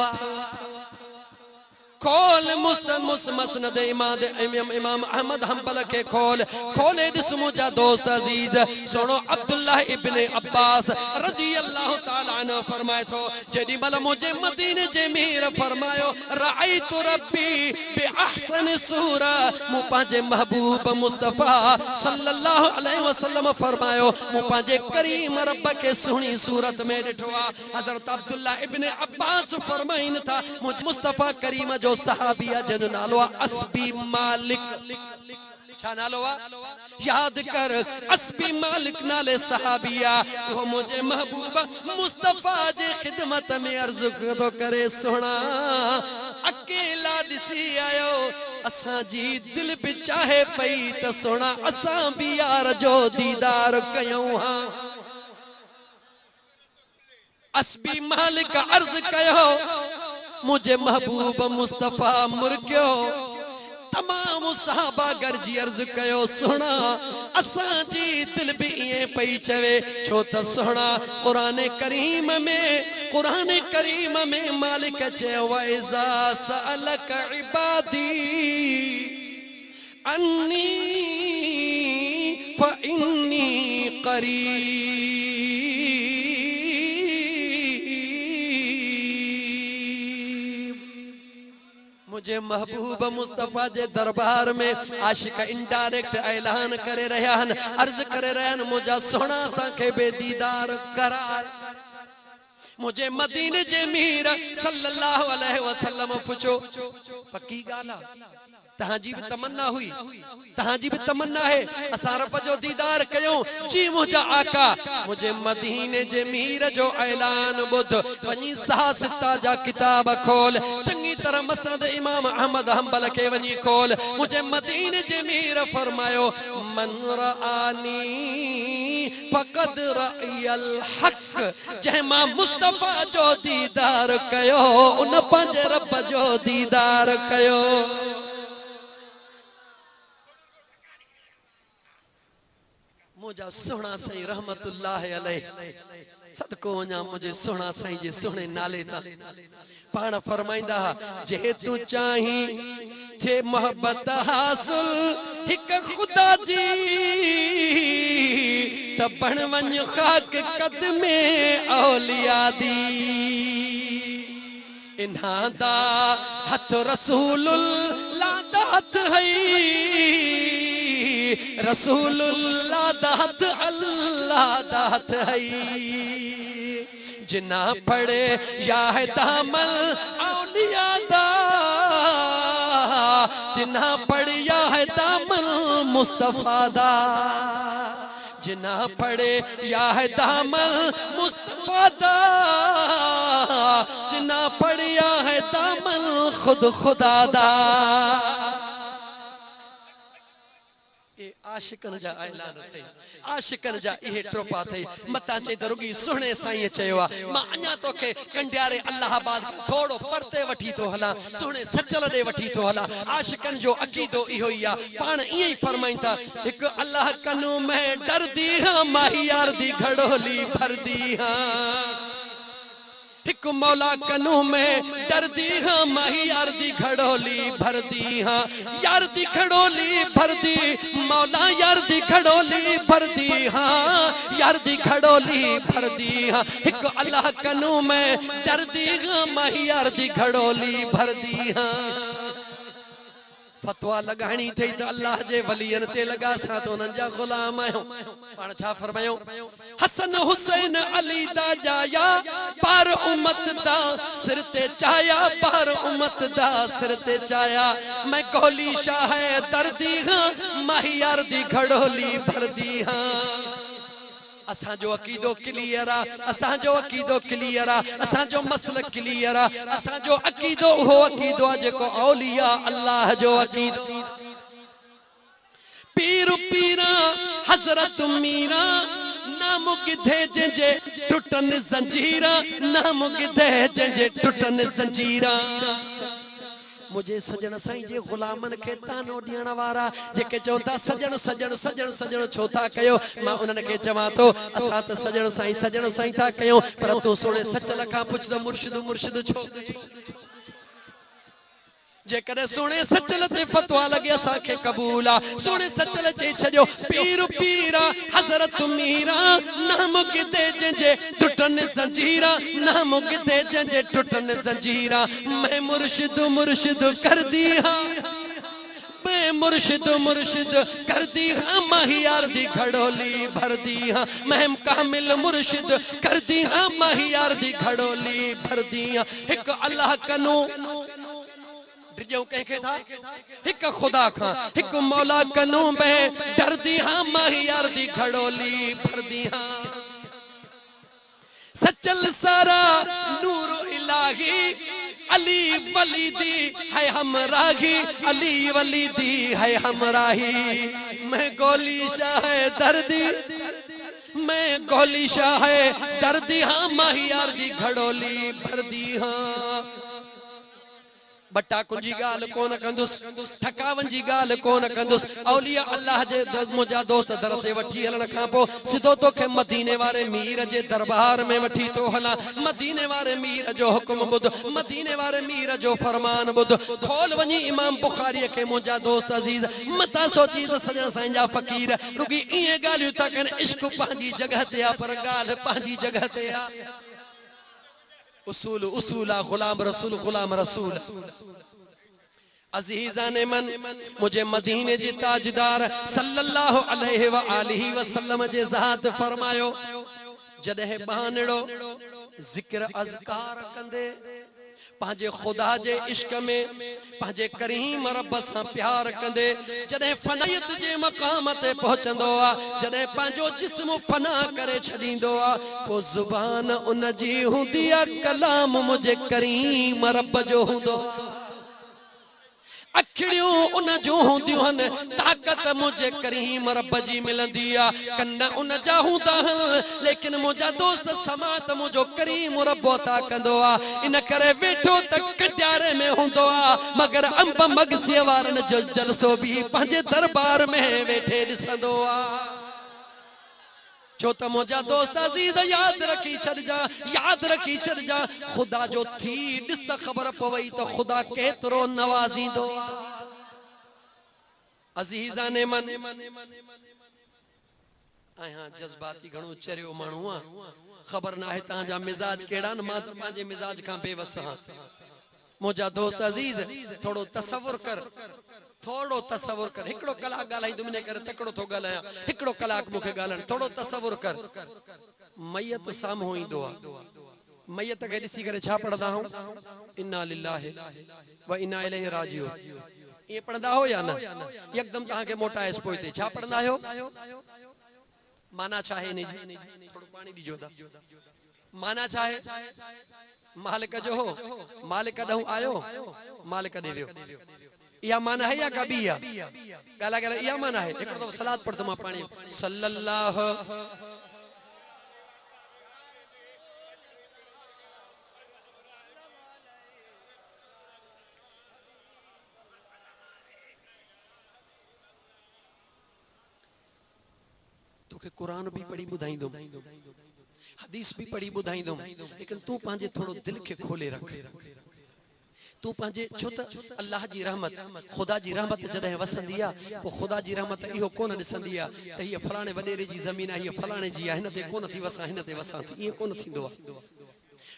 खोल मुस्नद इमाम अहमद हंबल के खोले दिस मुझा दोस्त अजीज सुनो अब्दुल्लाह इब्ने अब्बास रजी अल्लाह ताला अन्हु फरमाए थो जेडी मल मुझे मदीने जे मीर फरमायो रअयतु रब्बी बिअहसन सूरा मु पांजे महबूब मुस्तफा सल्लल्लाहु अलैहि वसल्लम फरमायो मु पांजे करीम रब के सुहिणी सूरत में ॾिठो हज़रत अब्दुल्लाह इब्ने अब्बास फरमाइन था मुझ मुस्तफा करीम जो सहाबिया जन नालो अस्बी मालिक छा नालो याद कर अस्बी मालिक नाले सहाबिया वो मुझे महबूब मुस्तफा जे खिदमत में अर्ज तो करे सुना अकेला दिसी आयो असा जी दिल भी चाहे पई त सुना असा भी यार जो दीदार कयूं हां अस्बी मालिक अर्ज कयो मुझे महबूब मुस्तफा मुर्गियो तमाम सहाबा गरजी अर्ज कयो सुना असा जी दिल भी ये पई चवे छो त सुना कुरान करीम में मालिक चे वइजा सअलक इबादी अन्नी फइन्नी करीब मुझे महबूब मुस्तफा जे दरबार में आशिक इनडायरेक्ट ऐलान करे रहन अर्ज करे रहन मुझा सोना साखे बेदीदार करार मुझे मदीने जे मीर सल्लल्लाहु अलैहि वसल्लम पुछो पक्की गाला तहांजी भी तमन्ना हुई तहांजी भी तमन्ना है असां रब जो दीदार कयो जी मुझा आका मुझे मदीने जे मीर जो ऐलान बुध वनी साहसिता जा किताब खोल चंगी तरह मसनद इमाम अहमद हंबल के वनी खोल मुझे मदीने जे मीर फरमायो मन रआनी फकद रअयल हक जहमा मुस्तफा जो दीदार कयो उन पंज रब जो दीदार कयो मुझा सोना सही रहमतुल्लाह अलैह सदको वञा मुझे सोना साईं जे सोने नाले ता पाण फरमाइंदा जे तू चाही थे मोहब्बत हासिल हिक खुदा जी त बण वञ खाक कदमे औलिया दी इन्हा दा हथ रसूलुल्लाह दा हथ है रसूलुल्लाह दा हथ अल्लाह दा हथ है जिना पढ़े या है दामल औलिया दा जिना पढ़े या है दामल मुस्तफा दा जिना पढ़े या है दामल मुस्तफा दा जिना पढ़िया है दामल खुद खुदा दा ए आशिकन जा ऐलान थे आशिकन जा इहे ट्रोपा थे मता चे दरुगी सुने साईं चयोआ मां अन्या तोखे कंडियारे अल्लाहाबाद थोड़ो परते वठी तो हला सुने सचल दे वठी तो हला आशिकन जो अकीदो इहो ही आ पाण इहे ही फरमाइन था एक अल्लाह कनु मैं डरदी हां माही यार दी घड़ोली भरदी हां एक मौला कनु में डरदी हाँ माही यार दी घड़ोली भरदी हाँ यार दी घड़ोली भरदी मौला यार दी घड़ोली भरदी हाँ यार दी घड़ोली भरदी हाँ एक अल्लाह कनु में डरदी हाँ माही यार दी घड़ोली भरदी हाँ फतवा लगानी थी तो अल्लाह जे वलियन ते लगा सा तो नंजा गुलाम आयो पाण छा फरमायो हसन हुसैन अली दा जाया पर उम्मत दा सिर ते चाया पर उम्मत दा सिर ते चाया मैं गोली शाह दर्दी हां माही यार दी घड़ोली भरदी हां असा जो अकीदो क्लियर आ असा जो अकीदो क्लियर आ असा जो मसलक क्लियर आ असा जो अकीदो हो अकीदो जेको औलिया अल्लाह जो अकीदो पीर पीरा हजरत मीरा नाम गिधे जे टुटन जंजीरा नाम गिधे जे टुटन जंजीरा मुझे सजन साईं जे गुलामन के तानो दियण वारा जेके चौथा सजन सजन सजन सजन छोथा कयो मां उनन के चवा तो असा त सजन साईं था कयो पर तू सोने सच लखा पुछ तो मुर्शिद मुर्शिद छो जे करे सोने सचल ते फतवा लगे असा के कबूल आ सोने सचल चे छजो पीर पीरा हजरत मीरा नाम गिदे जे टुटन जंजीरा नाम गिदे जे टुटन जंजीरा मैं मुर्शिद मुर्शिद कर दी हां मैं मुर्शिद मुर्शिद कर दी हां माही यार दी घड़ोली भर दी हां मैं कामिल मुर्शिद कर दी हां माही यार दी घड़ोली भर दी हां एक अल्लाह कनु जो कहे था एक खुदा खां एक मौला कनु में डरदी हां माही यार दी घड़ोली भरदी हां सचल सारा नूर इलाही अली वली दी है हमराही अली वली दी है हमराही मैं गोली शाह दर्दी मैं गोली शाह दर्दी हां माही यार दी घड़ोली भरदी हां बट्टा कुंजी गाल कोन कंदुस ठकावन जी गाल कोन कंदुस औलिया अल्लाह जे मुजा दोस्त दर ते वठी हलण खां पो सिधो तो के मदीने वाले मीर जे दरबार में वठी तो हला मदीने वाले मीर जो हुक्म बुध मदीने वाले मीर जो फरमान बुध खोल वनी इमाम बुखारी के मुजा दोस्त अजीज मता सोची तो सजन साईं जा फकीर रुकी इए गालियो ता कन इश्क पांजी जगह ते आ पर गाल पांजी जगह ते आ उसूल उसूला गुलाम रसूल अजीजान मन मुझे मदीने जी ताजदार सल्लल्लाहु अलैहि व आलिहि वसल्लम जे ज़ात फरमायो जदे बानड़ो जिक्र अज़कार कंदे पांजे खुदा जे इश्क में पांजे करीम रब सां प्यार कंदे जदे फनायत जे मकाम ते पहुंचंदो आ जदे पांजो जिस्म फना करे छडींदो आ पो जुबान उन जी हुंदी आ कलाम मुझे करीम रब जो हुंदो अखड़ियों उन जो होंदियूं हन ताकत मुझे करीम रब जी मिलंदी आ कन्ना उन जा हुंदा हन लेकिन मुझा दोस्त समात मुझो करीम रब ता कंदो आ इन करे वेठो त कटारे में हुंदो आ मगर अंब मगसी वारन जो जलसो भी पंहिंजे दरबार में वेठे ॾिसंदो आ छो त मुंहिंजा दोस्त अज़ीज़ याद रखी छॾजा खुदा जो थी ॾिस त ख़बर पवई त खुदा केतिरो नवाज़ींदो। अज़ीज़ा ने मन आया जज्बाती घणो चरियो माण्हू आ, ख़बर ना है तव्हांजा मिजाज कहिड़ा न, मां त पंहिंजे मिजाज खां बेवस आहियां। मुंहिंजा दोस्त अज़ीज़ थोड़ो तसव्वुर कर, हिकिड़ो कलाक ॻाल्हाई तुमने करे तकड़ो थो ॻाल्हायां, हिकिड़ो कलाक मूंखे ॻाल्हाइण, थोड़ो तसव्वुर कर। मैयत साम्हूं ईंदो आ, मैयत खे ॾिसी करे छा पढ़ंदा आहियूं? इन्ना लिल्लाहि व इन्ना इलैहि राजिऊन। ये पढ़ंदा हो या न? एकदम तव्हांखे मोटाएस पोइ ते छा पढ़ंदा आहियो? माना छा है इनजी? थोड़ो पानी ॾिजो था। माना छा है? मालिक जो हो, मालिक ॾहूं आयो, मालिक ॾे वियो। या माना है या कभी या गाला गाला या माना है? एक तो सलात पढ़ तुम पानी सल्लल्लाहु तो के कुरान भी पढ़ी बुधाई दो, हदीस भी पढ़ी बुधाई दो, लेकिन तू पांजे थोड़ो दिल के खोले रख। तू पांजे छो त अल्लाह जी रहमत, खुदा जी रहमत जदे वसंदी आ, वो खुदा जी रहमत इहो कोन ॾिसंदी आ त हीअ फलाणे वॾेरे जी ज़मीन आहे, हीअ फलाणे जी आहे, हिन ते कोन थी वसां, हिन ते वसां थी, ईअं कोन थींदो आहे।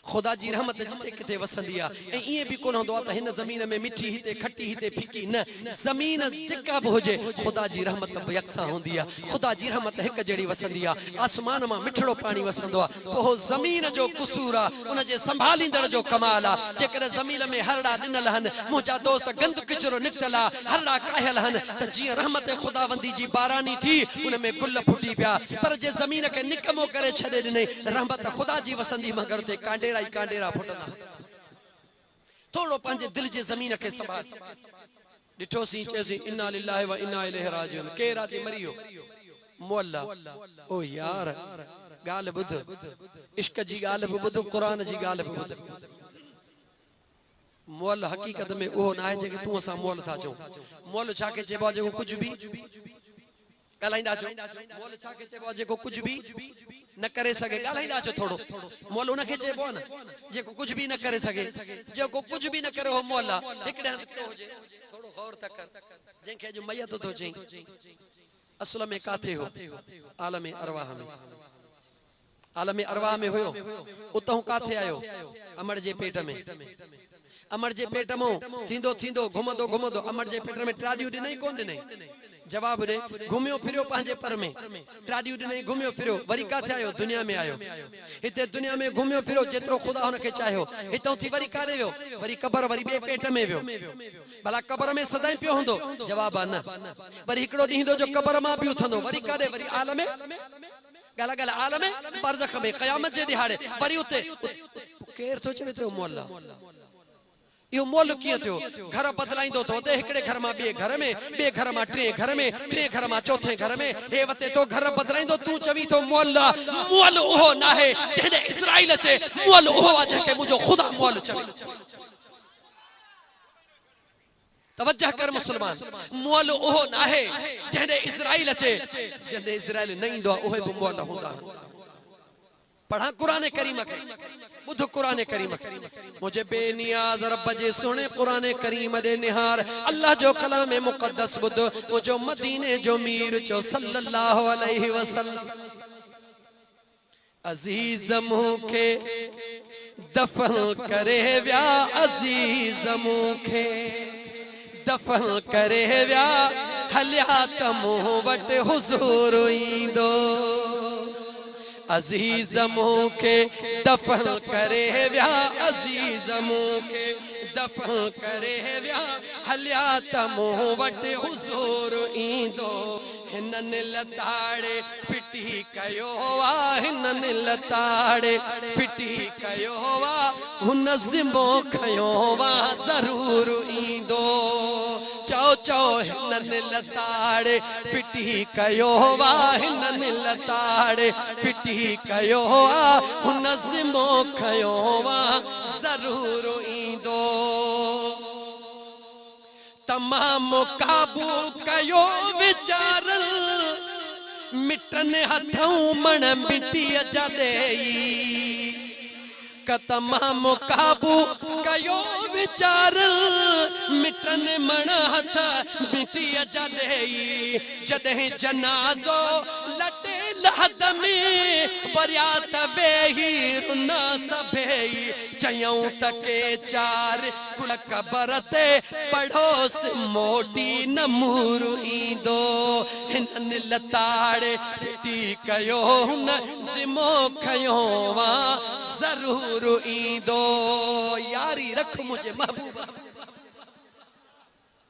खुदा जी रहमत जिते किथे वसंदी आ, ऐं ईअं बि कोन हूंदो आहे त हिन ज़मीन में मिठी हिते खटी हिते फिकी, न, ज़मीन जेका बि हुजे खुदा जी रहमत यकसां हूंदी आहे। खुदा जी रहमत हिकु जहिड़ी वसंदी आहे। आसमान मां मिठड़ो पाणी वसंदो आहे, उहो ज़मीन जो कुसूर आहे, उन जे संभालींदड़ जो कमाल आहे। जेकॾहिं ज़मीन में हरड़ा ॾिनल आहिनि, मुंहिंजा दोस्त गंद किचरो निकितल आहे, हरड़ा कायल आहिनि, त जीअं रहमत खुदावंदी जी बारानी थी उन में गुल फुटी पिया, पर जे ज़मीन खे निकमो करे छॾे ॾिनई, रहमत खुदा जी वसंदी मगर ते कांडेरा कांडेरा फुटंदा। थोड़ो पंहिंजे दिल जे ज़मीन खे संभाल। ॾिठोसीं चयोसीं इन्ना लिल्लाहि व इन्ना इलैहि राजिऊन, केरु आहे मरियो मौला। ओ यार ॻाल्हि ॿुध, इश्क जी ॻाल्हि बि ॿुध, क़ुरान जी ॻाल्हि बि ॿुध। मोल हकीकत में उहो न आहे जेके तूं असां मोल था चऊं। मोल छा खे चइबो आहे? जेको कुझु बि ॻाल्हाईंदा अचो। मोल छा खे चइबो आहे? जेको कुझु बि न करे सघे। ॻाल्हाईंदा अचो थोड़ो। मोल उनखे चइबो आहे न जेको कुझु बि न करे सघे। जेको कुझु बि न करे हो मोल आहे। हिकिड़े हंधि पियो हुजे, थोड़ो गौर त कर, जंहिंखे अॼु मैयत थो चई, असुल में काथे हो? आलमे अरवाह में। आलमे अरवाह में हुयो, उतां काथे आयो? अमर जे पेट में। अमर जे पेट में थींदो थींदो घुमंदो घुमंदो अमर जे पेट में ट्राडियूं ॾिनई कोन ॾिनई? जवाब ॾे। घुमियो फिरियो पंहिंजे पर में, ट्राडियूं ॾिनई, घुमियो फिरियो, वरी काथे आयो? दुनिया में आयो। हिते दुनिया में घुमियो फिरियो जेतिरो खुदा हुनखे चाहियो, हितां थी वरी काॾे वियो? वरी क़बर, वरी ॿिए पेट में वियो। भला क़बर में सदाई पियो हूंदो? जवाब आहे न। वरी हिकिड़ो ॾींहुं ईंदो जो क़बर मां बि उथंदो, वरी काॾे? वरी आलमे गाला गाला आलमे बरज़ख में, क़यामत जे ॾिहाड़े वरी उते। केरु थो चवे तो मौला? यो मोल किए थियो? घर बदलाइंदो तो ते, हिकड़े घर मां ॿिए घर में, ॿिए घर मां टे घर में, टे घर मां चौथे घर में, हे वते तो घर बदलाइंदो। तू चवी तो मोल? मोल उहो न आहे जंहिंजे इज़राइल अचे, मोल उहो आहे जंहिंखे मुंहिंजो ख़ुदा मोल चवे। तवज्जह कर मुसलमान, मोल उहो न आहे जंहिंजे इज़राइल अचे, जंहिंजे इज़राइल न ईंदो आहे उहे बि मोल हूंदा आहिनि। पढ़ा कुरान करीम खे, बुध कुरान करीम खे। मुझे बेनियाज रब जे सुने कुरान करीम दे निहार, अल्लाह जो कलाम मुक़द्दस बुध, वो जो मदीने जो मीर चो सल्लल्लाहु अलैहि वसल्लम। अजीज मुखे दफन करे व्या, अजीज मुखे दफन करे व्या, हलिया त मूं वटि हुज़ूर ईंदो। अजीज मुखे दफन करे व्या, अजीज मुखे दफन करे व्या, हलिया त मूं वटि हुज़ूर ईंदो। हिननि लताड़े फिटी कयो वा, हिननि लताड़े फिटी कयो वा, हुन ज़िमो खयो वा ज़रूर ईंदो। चओ चओ हिननि लताड़े फिटी कयो वा, हिननि लताड़े फिटी कयो वा, हुन ज़िमो खयो वा ज़रूर ईंदो। तमाम काबू कयो वीचारल, मिटन हथों मन मिट्टी जदेई क तमाम काबू कयो विचार मिटन मन हथ मिट्टी जदेई जदे जनाजो लटे लहद में बरियात बेही रुना सभेई चयऊं तके चार कुल कबर ते पढ़ोस मोटी नमूर ईंदो हिनन लताड़े टी कयो न जिमो खयो वा जरूर ईंदो यारी रख मुझे महबूबा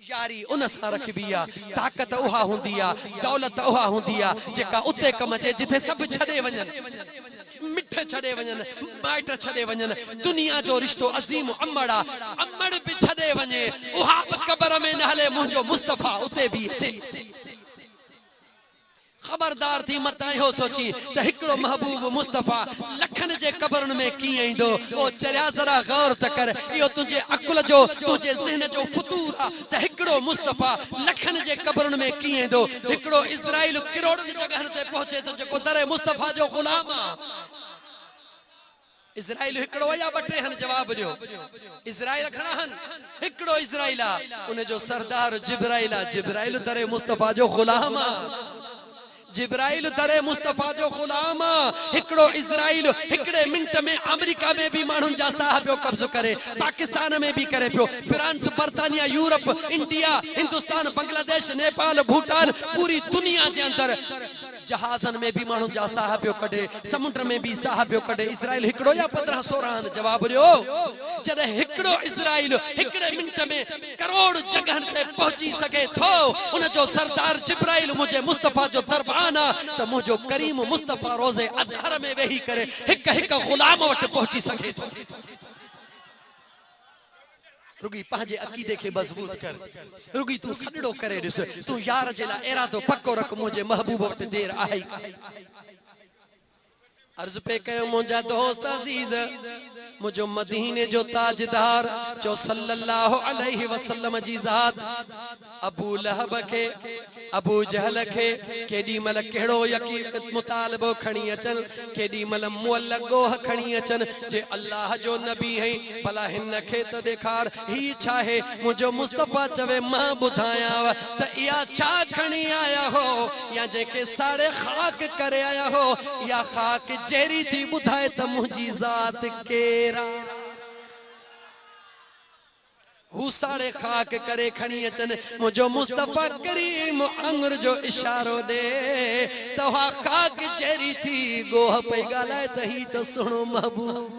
यारी उन सां रखबी आ ताकत उहा हुंदी आ दौलत उहा हुंदी आ जेका उते कम अचे जिथे सब छड़े वञन मिठ छड़े वञन माइट छड़े वञन दुनिया जो रिश्तो अजीम अमड़ा अमड़ भी छड़े वञे उहा कबर में न हले मुंहिंजो मुस्तफा उते भी अचे खबरदार थी मत हो सोची त हिकड़ो महबूब मुस्तफा लखन जे कबरन में किए ईंदो ओ चरिया जरा गौर त कर इहो तुझे अकुल जो तुझे ज़हन जो फतूर आ त हिकड़ो मुस्तफा लखन जे कबरन में किए ईंदो हिकड़ो इज़राइल करोड़न जगहन ते पहुंचे तो जेको दर मुस्तफा जो गुलाम आ इज़राइल हिकड़ो या बटे हन जवाब दियो इज़राइल खड़ा हन हिकड़ो इज़राइल आ उन जो सरदार जिब्राइल आ जिब्राइल दर मुस्तफा जो गुलाम आ जिब्राइल दरे मुस्तफा जो गुलाम हिकड़ो इज़राइल हिकड़े मिनट में अमेरिका में भी मानुन जा साहब कब्ज़ो करे पाकिस्तान में भी करे पियो फ्रांस बर्तानिया यूरोप इंडिया हिंदुस्तान बांग्लादेश नेपाल भूटान पूरी दुनिया के अंदर जहाजन में भी मानुन जा साहब कढे समुद्र में भी साहब कढे इज़राइल हिकड़ो या 15-16 जवाब दियो जदे हिकड़ो इज़राइल हिकड़े मिनट में करोड़ जगहन ते पहुंची सके थो उन जो सरदार जिब्राइल मुझे मुस्तफा जो दरबाना त मुझो करीम मुस्तफा रोजे अज़हर में वेही करे हिक हिक गुलाम वट पहुंची सके रुगी पांजे अकीदे के मजबूत कर रुगी तू सडड़ो करे दिस तू यार जेला इरादो पक्को रख मुझे महबूब वट देर आई अर्ज पे कयो मुझा दोस्त अजीज मुझो मदीने जो ताजदार जो सल्लल्लाहु अलैहि वसल्लम जी जात अबू लहब के अबू जहल के केडी मल केड़ो यकीन मुतालबो खणी अचन केडी मल मुअल्ल गोह खणी अचन जे अल्लाह जो नबी है भला हिन के त देखार ही छा है मुझो मुस्तफा चवे मां बुधाया त या छा खणी आया हो या जेके सारे खाक करे आया हो या खाक जेरी थी बुधाए त मुझी जात केरा हु सारे खाक करे खणी अचन मुझो मुस्तफा करीम अंगुर जो इशारो दे तो हा खाक जेरी थी गोह पे गालाए तही तो सुनो महबूब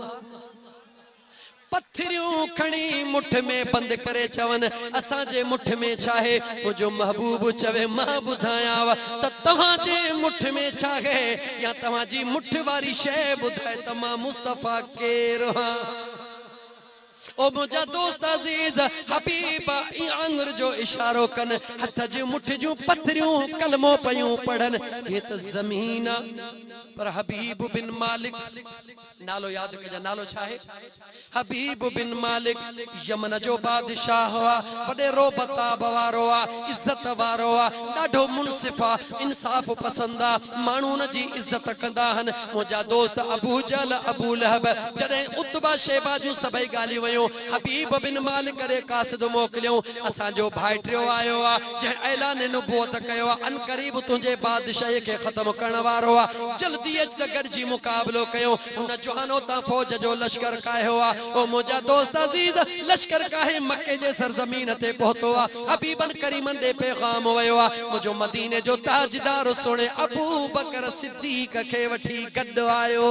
पत्थरियों खणी मुठ में बंद करे चवन असा जे मुठ में चाहे मुझो महबूब चवे मां बुधाया त तवा जे मुठ में चाहे या तवा जी मुठ वारी शे बुधाए तमा मुस्तफा के रोहा ओ मुझा दोस्त अजीज हबीब अंगुर जो इशारो कन हथ जो मुठ जो पत्थरियों कलमो पयूं पढ़न ये त जमीन पर हबीब बिन मालिक नालो याद कजा नालो छाहे हबीब बिन मालिक यमन जो बादशाह हुआ बड़े रोबता बवारो इज्जत वारो डाढो मुनसिफा इंसाफ पसंदा मानून जी इज्जत कंदा हन मुझा दोस्त अबू जहल अबू लहब जदे उतबा शेबा जो सबई गाली वयो हबीब बिन मालिक करे कासिद मोकलियो असा जो भाईटियो आयो जे ऐलान नबूवत कयो अन करीब तुझे बादशाह के खत्म करण वारो जल्दी अच गरजी मुकाबलो कयो उन जहानो ता फौज जो लश्कर काहे हुआ ओ मुझा दोस्त अजीज लश्कर काहे मक्के जे सरजमीन ते पहुतो हबीबन करीमन दे पैगाम वयो मुझो मदीने जो ताजदार सुने अबू बकर सिद्दीक के वठी गड आयो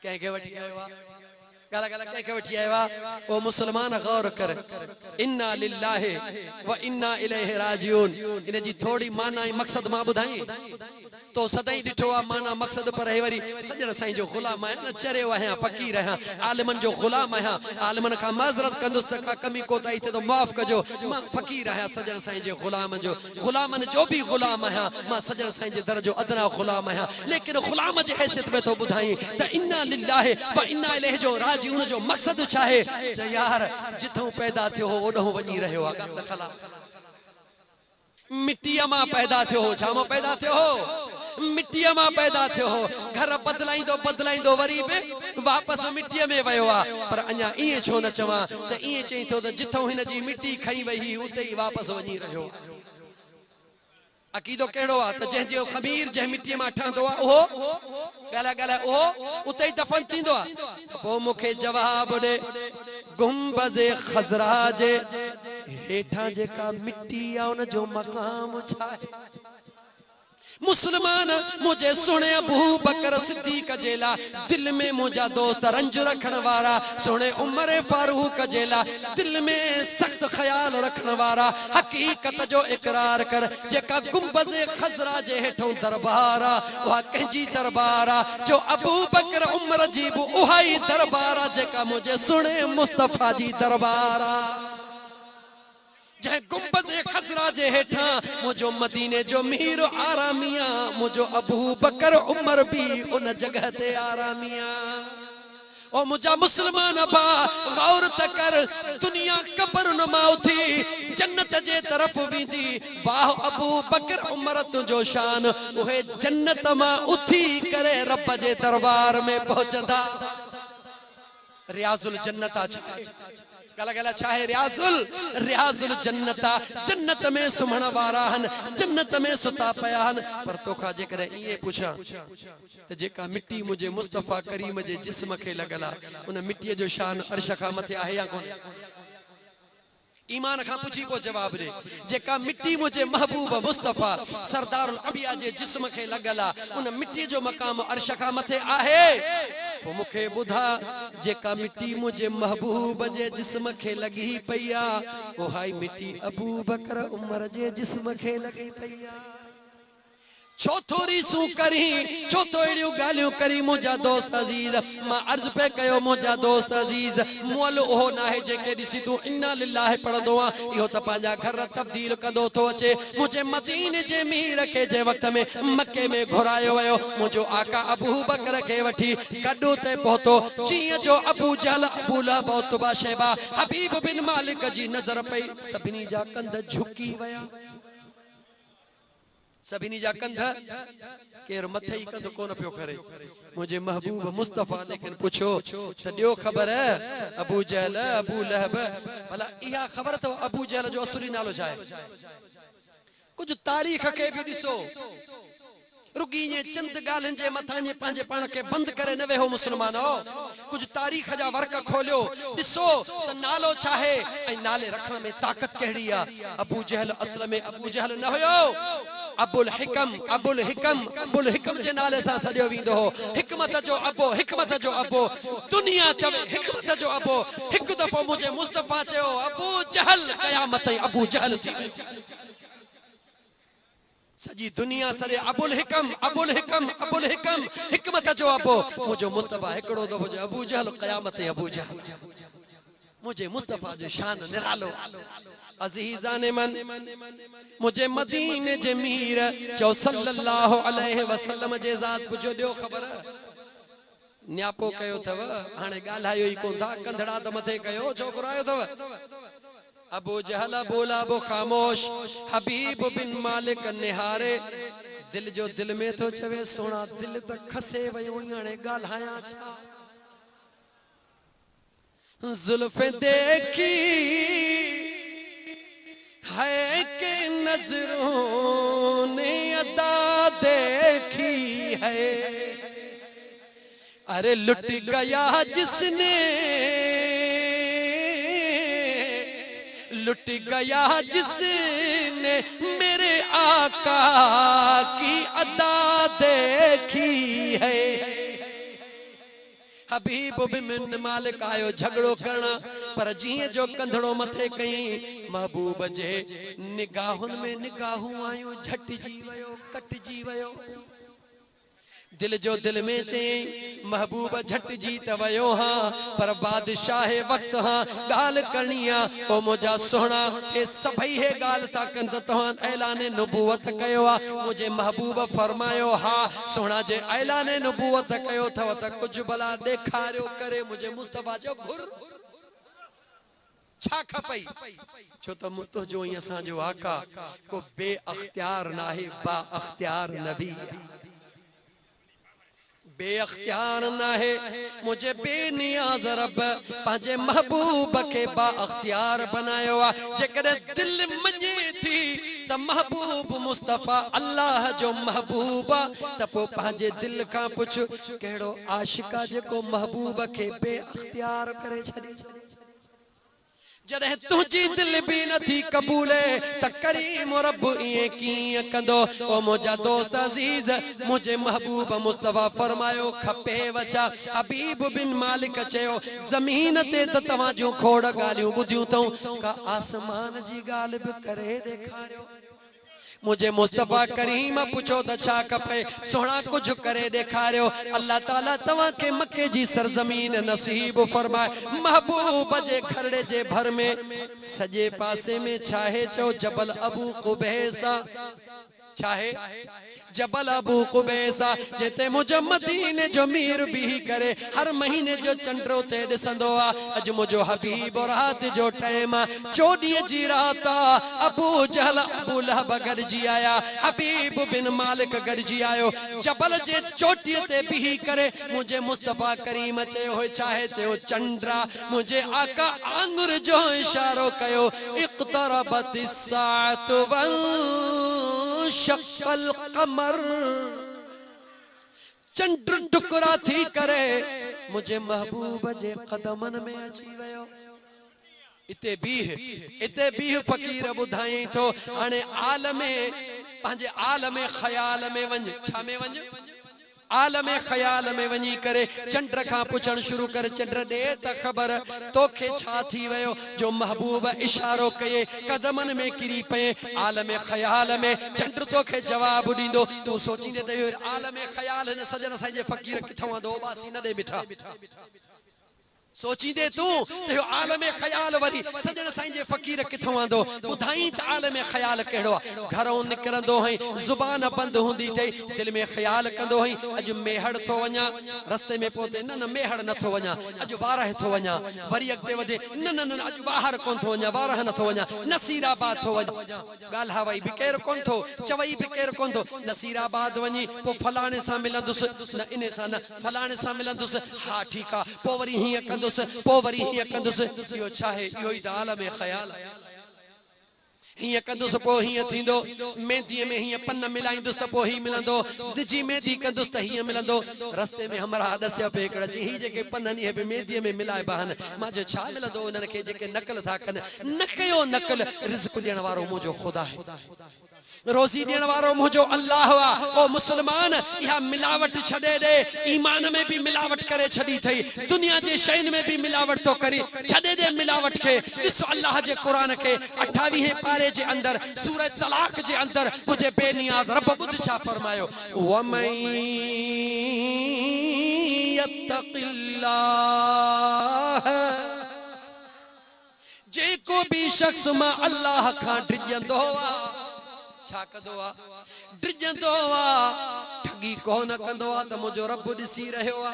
के वठी आयो गला गला के वठी आयो ओ मुसलमान गौर कर इन्ना लिल्लाहि व इन्ना इलैहि राजिऊन इन जी थोड़ी माना मकसद मा बुधाई तो सदाई दिठो माना मकसद पर है वरी सजण साईं जो गुलाम है न चरे है फकीर है आलिमन जो गुलाम है आलिमन का माजरत कंदुस का कमी कोताई थे तो माफ कजो मां फकीर है सजण साईं जो गुलामन जो भी गुलाम है मां सजण साईं जे दर जो अदना गुलाम है लेकिन गुलाम जे हैसियत में तो बुधाई त इन्ना लिल्लाहि व इन्ना इलैहि जो राजिऊन जो मकसद चाहे यार जिथों पैदा थियो ओडो वनी रहयो आ खला मिट्टीअ मां पैदा थियो हो, छा मां पैदा थियो हो, मिट्टीअ मां पैदा थियो हो। घर बदलाईंदो बदलाईंदो वरी बि वापसि मिट्टीअ में वियो आहे। पर अञा ईअं छो न चवां त ईअं चई थो त जिथों हिन जी मिट्टी खई वई उते ई वापसि वञी रहियो। अक़ीदो कहिड़ो आहे त जंहिंजो ख़मीर जंहिं मिट्टीअ मां ठहंदो आहे उहो ॻाल्हाए ॻाल्हाए उहो उते ई दफ़न थींदो आहे। पोइ मूंखे जवाबु ॾे, गुंबज़े ख़ज़रा जे हेठां जेका मिट्टी आहे उन जो मक़ाम छा आहे? मुसलमान मुझे सुने अबू बकर सिद्दीक जेला दिल में मुझा दोस्त रंज रखण वारा, सुने उमर फारूक जेला दिल में सख्त ख्याल रखण वारा, हकीकत जो इकरार कर जेका गुंबज़े ख़ज़रा जे हेठों दरबार आ उहा कंहिंजी दरबार आ जो अबू बकर उमर जी बि उहा ई दरबार आ जेका मुझे सुने मुस्तफ़ा जी दरबार आ। जै गुंबज़े ख़ज़रा जे हेठां मुझो मदीने जो मीर आरामिया, मुझो अबू बकर उमर भी उन जगह ते आरामिया। ओ मुझा मुसलमान बा गौर त कर, दुनिया कब्र नुमा उथी जन्नत जे तरफ वेंदी, वाह अबू बकर उमर तुंहिंजो शान उहे जन्नत मां उथी करे रब जे दरबार में पहुचंदा। रियाजुल जन्नता छाहे गला गला चाहे रियाजुल जन्नता, जन्नत में सुमण वारा हन, जन्नत में सुता पया हन। पर तोखा जेकर ये पुछा त जेका मिट्टी मुझे मुस्तफा करीम जे जिस्म खे लगल आ उन मिट्टी जो शान अर्श खां मथे आहे या कोन? ईमान खां पुछी पो जवाब दे। जेका मिट्टी मुझे महबूब मुस्तफा सरदारुल अंबिया जे जिस्म खे लगल आ उन मिट्टी जो मकाम अर्श खां मथे आहे। पोइ मूंखे ॿुधा जेका मिट्टी मुझे महबूब जे जिस्म खे लगी पई आ उहा ई मिट्टी अबू बकर उमर जे जिस्म खे लगी पई आ। छो थोरी सू करी, छो तो एड़ियूं गालियूं करी मुझा दोस्त अजीज। मां अर्ज पे कयो मुझा दोस्त अजीज, मोल ओहो ना है जेके दिसी तू इन्ना लिल्लाह पढ़ंदो आ इहो त पंहिंजा घर तब्दील कंदो थो अचे। मुझे मदीने जे मीर के जे वक्त में मक्के में घुरायो वयो, मुझो आका अबू बकर के वठी गड्डो ते पहुतो। जीअं जो अबू जहल अबू लहब उतबा शैबा हबीब बिन मालिक जी नजर पई, सभिनी जा कंध झुकी वया, सभिनी जा कंध केर मथे ही कंध कोन पियो करे। मुझे महबूब मुस्तफा लेकिन पूछो त ॾियो ख़बर अबू जहल अबू लहब, भला इहा ख़बर अथव अबू जहल जो असली नालो छा आहे? कुछ तारीख़ के भी ॾिसो, रुगी ये चंद गालन जे मथा जे पंहिंजे पाण के बंद करे न वेहो मुसलमानो। कुछ तारीख़ जा वर्क खोलियो ॾिसो त नालो छा आहे ऐं नाले रखण में ताकत कहिड़ी आ। अबू जहल असल में अबू जहल न हुयो, अबुल हिकम, अबुल हिकम, अबुल हिकम जे नाले सां सॼो वेंदो हो। हिकमत जो अबो, हिकमत जो अबो, दुनिया चवे हिकमत जो अबो। हिकु दफ़ो मुझे मुस्तफा चयो अबू जहल, क़यामत ताईं अबू जहल थी वई। सजी दुनिया सरे अबुल हिकम, अबुल हिकम, अबुल हिकम, हिकमत जो अबो। मुझो मुस्तफा हिकड़ो दफ़ो जो अबू जहल, क़यामत ताईं अबू जहल। मुझे मुस्तफा जो शान निरालो। अज़ीज़ान मन मुझे मदीने जे मीर जो सल्लल्लाहु अलैहि वसल्लम जे ज़ात पुछो ॾियो ख़बर न्यापो कयो थव, हाणे ॻाल्हायो ई कोन था, कंधड़ा त मथे कयो, छोकिरो आयो थव। अबू जहल बोला बो खामोश, हबीब बिन मालिक निहारे दिल जो दिल में तो चवे सोना दिल त खसे वयो हाणे ॻाल्हायां छा? जुल्फ़े देखी है के नजरों ने अदा देखी है, अरे लुट गया जिसने, लुट गया जिसने मेरे आका की अदा देखी है। हबीब बिन मालिक आयो झगड़ो करण, पर जीअं जो कंधड़ो मथे कई महबूब जे निगाहुनि में निगाहूं आयूं झटिजी वयो, कटिजी वयो। दिल जो दिल में चई महबूब झटिजी त वयो हाँ, पर बादशाह वक्त हाँ गाल करनी आ। ओ मुझा सोहना हे सभई हे गाल था कन त तव्हां ऐलान नबूवत कयो आ। मुझे महबूब फरमायो हा सोहना जे ऐलान नबूवत कयो थव त कुछ भला ॾेखारियो करे। मुझे मुस्तफा जो घुर छा खपई छो त मुतो जो ही असा जो आका को बे अख्तियार नाहे बा अख्तियार नबी बे अख्तियार नाहे मुझे बेनियाज रब पांजे महबूब के बा अख्तियार बनायो आ जेकर दिल मने थी त महबूब मुस्तफा अल्लाह जो महबूबा त पो पांजे दिल का पुछ केड़ो आशिका जेको महबूब के बे अख्तियार करे छडी जड़े तुझी दिल भी नथी कबूले त करीम रब ये की कंदो ओ मुझा दोस्त अजीज मुझे महबूब मुस्तफा फरमायो खपे वचा हबीब बिन मालिक चयो जमीन ते त तवा जो खोड़ गालियों बुधियो तो का आसमान जी गाल भी करे देखारियो मुझे मुस्तफा करीम पुछो त छा खपे सोना कुछ करे देखारियो अल्लाह ताला तवा के मक्के जी सरजमीन नसीब फरमाए महबूब जे खरड़े जे भर में सजे पासे में चाहे चो जबल अबू कुबैसा चाहे जबल अबू कुबैसा जेते मुझे मदीने जो मीर भी करे हर महीने जो चंड्रो ते दिसंदो आ अज मुझो हबीब रात जो टाइम चोडीअ जी रात अबू जहल अबू लहब गरजी आया हबीब बिन मालिक गरजी आयो जबल जे चोटीअ ते भी करे मुझे मुस्तफा करीम चयो हो चाहे चयो चंद्रा मुझे आका आंगुर जो इशारो कयो इक़्तरबतिस साअतु वन शक्कल कमर चंद्र टुकड़ा थी करे मुझे महबूब जे कदमन में अची वयो इते भी फकीर बुधाई तो हाने आलमे पंजे आलमे ख्याल में वंज छा में वंज आलमे ख्याल में वनी करे चंद्र का पुछण शुरू कर चंद्र दे त खबर तोखे छा थी वयो जो महबूब इशारो कये कदमन में किरी पे आलमे ख्याल में चंद्र तोखे जवाब दींदो तू सोचींदे त आलमे ख्याल ने सजन साईं जे फकीर किथवा दो बासी न दे बिठा सोचींदे तू तो आलमे ख्याल वरी सजन साईं जे फकीर किथों आंदो बुधाई त आलमे ख्याल केड़ो घरों निकरंदो है जुबान बंद हुंदी थे दिल में ख्याल कंदो है अज मेहड़ थो वणा रस्ते में पोते न न मेहड़ न थो वणा अज बारह थो वणा वरी अगते वधे न न न अज बाहर कोन थो वणा बारह न थो वणा नसीराबाद थो वणा गाल हवाई बिकेर कोन थो चवई बिकेर कोन थो नसीराबाद वणी पो फलाणे सा मिलंदुस न इने सा न फलाणे सा मिलंदुस हा ठीक आ पो वरी ही पोवरी ही कंदुस यो चाहे यो ही दाल में ख्याल ही कंदुस पो ही थींदो मेहंदी में ही पन्न मिलाइंदुस त पो ही मिलंदो निजी मेहंदी कंदुस त ही मिलंदो रस्ते में हमरा दस्या पे कड़ जी ही जेके पन्न नहीं है मेहंदी में मिलाए बहन मा जो छा मिलंदो उनन के जेके नकल था कन न कयो नकल रिज़्क ॾियण वारो मुझो खुदा है रोजी देण वारो मुझो अल्लाह वा ओ मुसलमान या मिलावट छड़े दे ईमान में भी मिलावट करे छड़ी थई दुनिया जे शैन में भी मिलावट तो करी छड़े दे मिलावट के इस अल्लाह जे कुरान के 28वें पारे जे अंदर सूरह तलाक जे अंदर मुझे बेनियाज रब बुध छा फरमायो व मैं यत्तकिल्लाह जे को भी शख्स मा अल्लाह का डिजंदो छा कंदो आ डिजंदो आ ठगी कोन कंदो आ त मुझो रब दिसी रहियो आ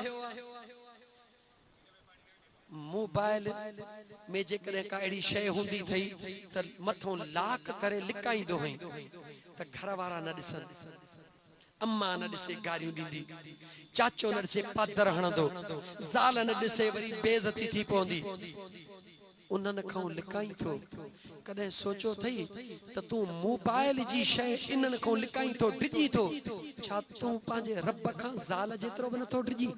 मोबाइल में जेकरे का एड़ी शय हुंदी थई त मथों लाक करे लिकाईंदो हई त घर वारा न दिसन अम्मा न दिसे गारियूं दींदी चाचो न दिसे पादर हणंदो ज़ाल न दिसे वरी बेइज्जती थी पवंदी उन्हनि खां लिकाई थो कदे सोचो थई त तू मोबाइल जी शय इन्हनि खां लिकाई थो डिजी थो छा तू पांजे रब खां ज़ाल जेतिरो न थो डिजी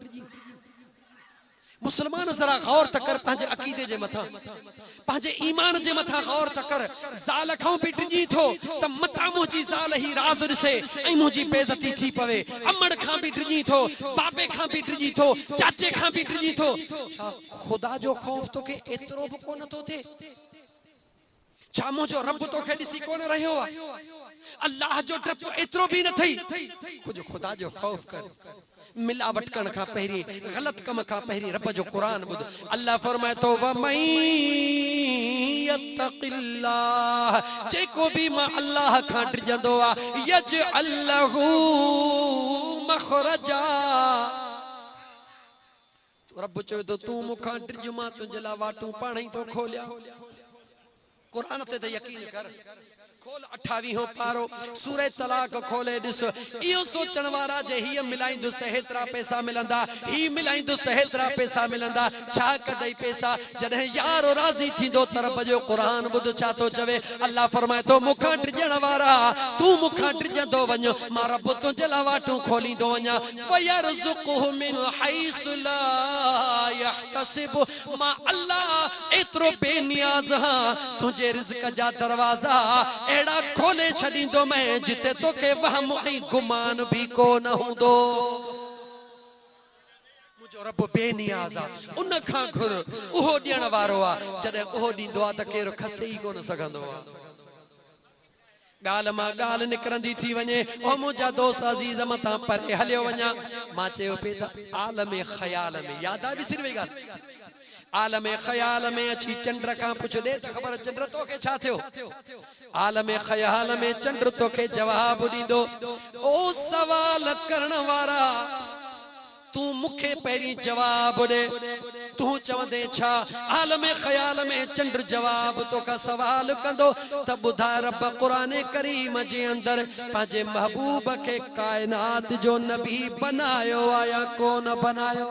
मुसलमान जरा गौर त कर पांजे अकीदे जे मथा पांजे ईमान जे मथा गौर त कर ज़ाल खां भी डिजी थो त मता मुजी ज़ाल ही राज दिसे ऐं मुजी बेइज्जती थी पवे अमड़ खां भी डिजी थो बाबे खां भी डिजी थो चाचे खां भी डिजी थो छा खुदा जो खौफ तो के एतरो भी कोन तो थे छा मुझो रब तो के दिसी कोन रहियो आ अल्लाह जो डर एतरो भी न थई कुछ खुदा जो खौफ कर मिलावट करण का पहरी गलत कम का पहरी रब जो कुरान बुध अल्लाह फरमाए तो व मैं यत्तकिल्लाह जेको भी मां अल्लाह का डिजंदो आ यजअल लहू मखरजा रब चवे तो तू मुखा टिजमा तुझे ला वाटू पाण ही तो खोलिया कुरान ते यकीन कर खोल 28 पारो सूरह तलाक खोले दिस इयो सोचण वारा जे ही मिलाई दुस्त हेतरा पैसा मिलंदा ही मिलाई दुस्त हेतरा पैसा मिलंदा छा कदई पैसा जदे यारो राजी थींदो तरफ जो कुरान बुध छा तो चवे अल्लाह फरमाए तो मुखा टिजण वारा तू मुखा टिजंदो वञ मां रब तुझे ला वाटू खोलींदो वञा वयरजुकुहु मिन हैस ला यहतसिब मां अल्लाह एतरो बेनियाज हां तुझे रिज़्क जा दरवाजा एड़ा खोले छड़ींदो मैं जिते तो के वहम ऐं गुमान भी को न हुंदो मुझो रब बेनियाज़ आ उन खां घुर उहो ॾियण वारो आ जॾहिं उहो ॾींदो आ त केरु खसे ई कोन सघंदो आ गाल मां गाल निकरंदी थी वञे ओ मुंहिंजा दोस्त अज़ीज़ मतां परे हलियो वञा मां चयो पे त आलम ख़याल में याद आ विसरी वई ॻाल्हि आलम ख़याल में अची चंद्र खां पुछ दे त ख़बर चंद्र तो के छा थियो आलम ख़याल में चंद्र तो के जवाब दींदो ओ सवाल करण वारा तू मुखे पहिरीं जवाब दे तू चवंदे छा आलम ख़याल में चंद्र जवाब तो का सवाल कंदो त बुधा रब कुरान करीम जे अंदर पांजे महबूब के कायनात जो नबी बनायो आया कोन बनायो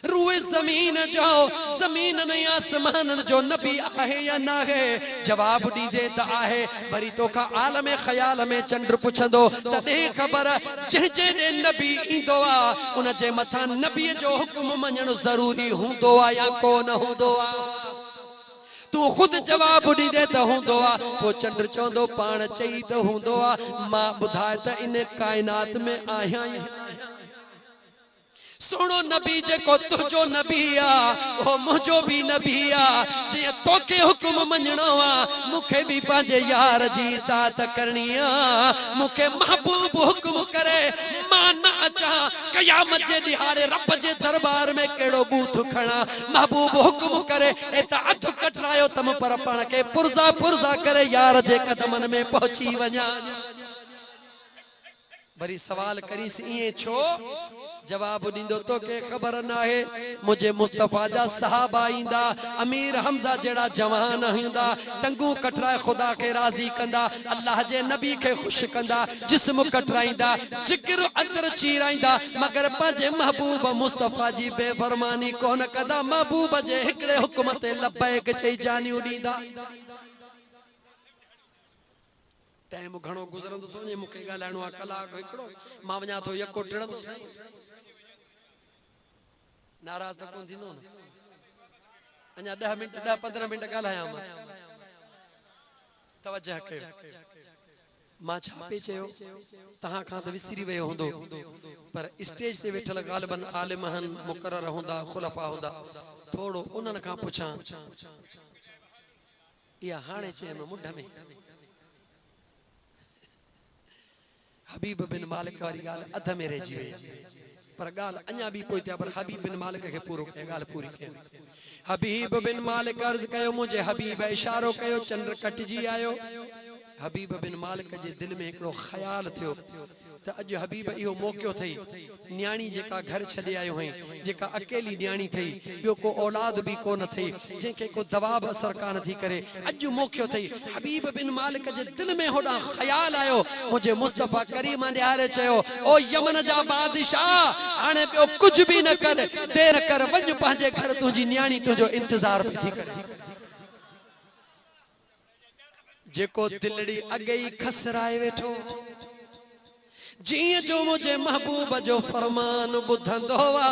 रूए जमीन जो जमीन नहीं आसमान जो नबी आहे या ना है जवाब दी दे त आहे वरी तो का आलम ख़याल में चंद्र पुछंदो त दे खबर जे दे नबी इंदो आ उन जे मथा नबी जो हुक्म मञण जरूरी हुंदो आ या कोन हुंदो आ तू खुद जवाब दी दे त हुंदो आ पो चंद्र चवंदो पाण चई त हुंदो आ मां बुधाए त इन कायनात में आया सुनो नबी जेको तुझो नबी आ ओ मुझो भी नबी आ जे तोके हुक्म मञणो आ मुखे भी पांजे यार जी इताअत करणी आ मुखे महबूब हुक्म करे मां ना अचा क़यामत जे दिहाड़े रब जे दरबार में केड़ो बूथ खणा महबूब हुक्म करे ए त अध कटरायो तम पर पाण के पुरजा पुरजा करे यार जे कदमन में पहुंची वञा वरी सवाल करीस इए छो जवाब दींदो तो के खबर ना है मुझे मुस्तफा जा सहाबा इंदा अमीर हमजा जेड़ा जवान हंदा टंगू कटराए खुदा के राजी कंदा अल्लाह जे नबी के खुश कंदा जिस्म कटराइंदा जिगर अंदर चीराइंदा मगर पांजे महबूब मुस्तफा जी बेफरमानी कोन कदा महबूब जे हिकड़े हुक्म ते लबैक चई जानियो दींदा टाइम घणो गुजरंदो तो ने मुके गालाणो आ कलाक हिकड़ो मां वञा तो यको टिड़ंदो सही नाराज त कोन थींदो न अञा 10 मिनट 10-15 मिनट ॻाल्हायां मां तवज्जो कयो मां छा पे चयो तहां खां त विसरी वियो हूंदो पर स्टेज ते वेठल ग़ालिबन आलिमहन मुकर्रर हूंदा खुलफा हूंदा थोड़ो उन्हनि खां पुछां इहा हाणे चयमि मुंड में हबीब बिन मालिक वारी गाल अध में रहिजी वई पर गाल अञा भी पोइ पर हबीब बिन मालिक के पूरो के गाल पूरी के हबीब बिन मालिक अर्ज कयो मुझे हबीब इशारो कयो चंद्र कटजी आयो हबीब बिन मालिक जे दिल में एकड़ो ख्याल थियो त अज हबीब इहो मौक़ो थई न्याणी जेका घर छॾे आयो हई जेका अकेली न्याणी थई बियो को औलाद भी कोन थई जेके को दबाव असर कान थी करे अज मौक़ो थई हबीब बिन मालिक जे दिल में होड़ा ख्याल आयो मुझे मुस्तफा करीम न्यारे चयो ओ यमन जा बादशाह हाने बियो कुछ भी न कर देर कर वञ पंहिंजे घर तुंहिंजी न्याणी तुंहिंजो इंतजार थी करे जेको दिलड़ी अगे ही खसराए वेठो जिए जो मुझे महबूब जो फरमान बुधंदो वा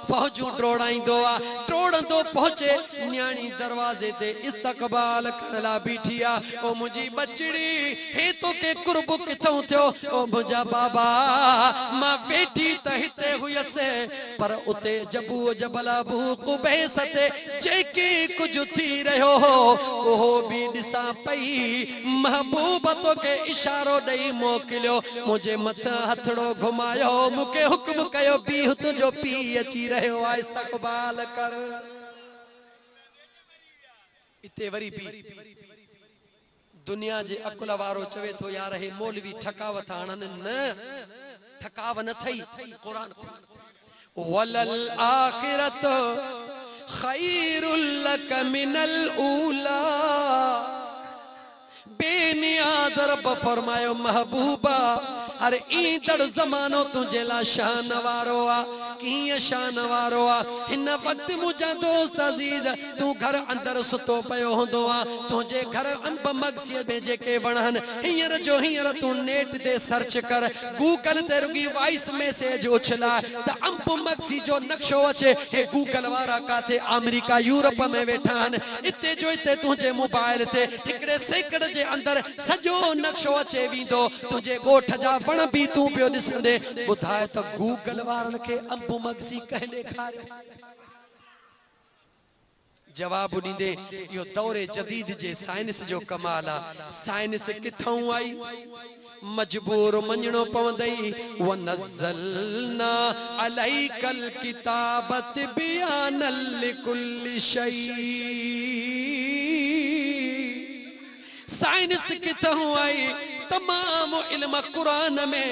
फौजू टोड़ाइंदो आ टोड़ंदो पहुंचे न्याणी दरवाजे ते इस्तकबाल करला बीठिया ओ मुजी बचड़ी हे तो के कुर्ब किथों थियो ओ मुजा बाबा मां बैठी त हिते हुयसे पर उते जबू जबल अबू कुबैस ते जेकी कुछ थी रहो हो ओहो भी दिसा पई महबूब तो के इशारो दई मोकलियो मुझे मथ हथड़ो घुमायो मुके हुक्म कयो बीह तुझो पी अची रहो इस्तकबाल कर इते वरी भी दुनिया जे अकुल वारो चवे तो यार हे मौलवी ठकावत आणन न ठकाव न थई कुरान वलल आखिरत खैरुल लक मिनल ऊला। बेनियाज रब फरमायो महबूबा अरे ईंदड़ ज़मानो तुझे ला शान वारो आ। कीअं शान वारो आ? हिन वक्त मुझा दोस्त अजीज तू घर अंदर सुतो पयो होंदो आ। तुझे घर अंब मगसी में जेके वणन हींअर जो हींअर तू नेट ते सर्च कर, गूगल ते रुगी वॉइस मैसेज उछला त अंब मगसी जो नक्शो अचे। हे गूगल वारा काथे अमेरिका यूरोप में वेठा हन। इते जो इते तुझे मोबाइल ते हिकड़े सेकंड जे अंदर सजो नक्शो अचे वींदो। तुझे गोठ जा वण भी तू पियो ॾिसंदे। ॿुधाए त गूगल वारन खे अंब मगसी कह ॾेखारियो? जवाब ॾींदे इहो दौरे जदीद जे साइंस जो कमाल आ। साइंस किथां आई? मजबूर मञणो पवंदई। वनज़लना अलैकल किताबत बियानल लिकुल्लि शै। साइंस किथां आई? तमाम इल्म कुरान में।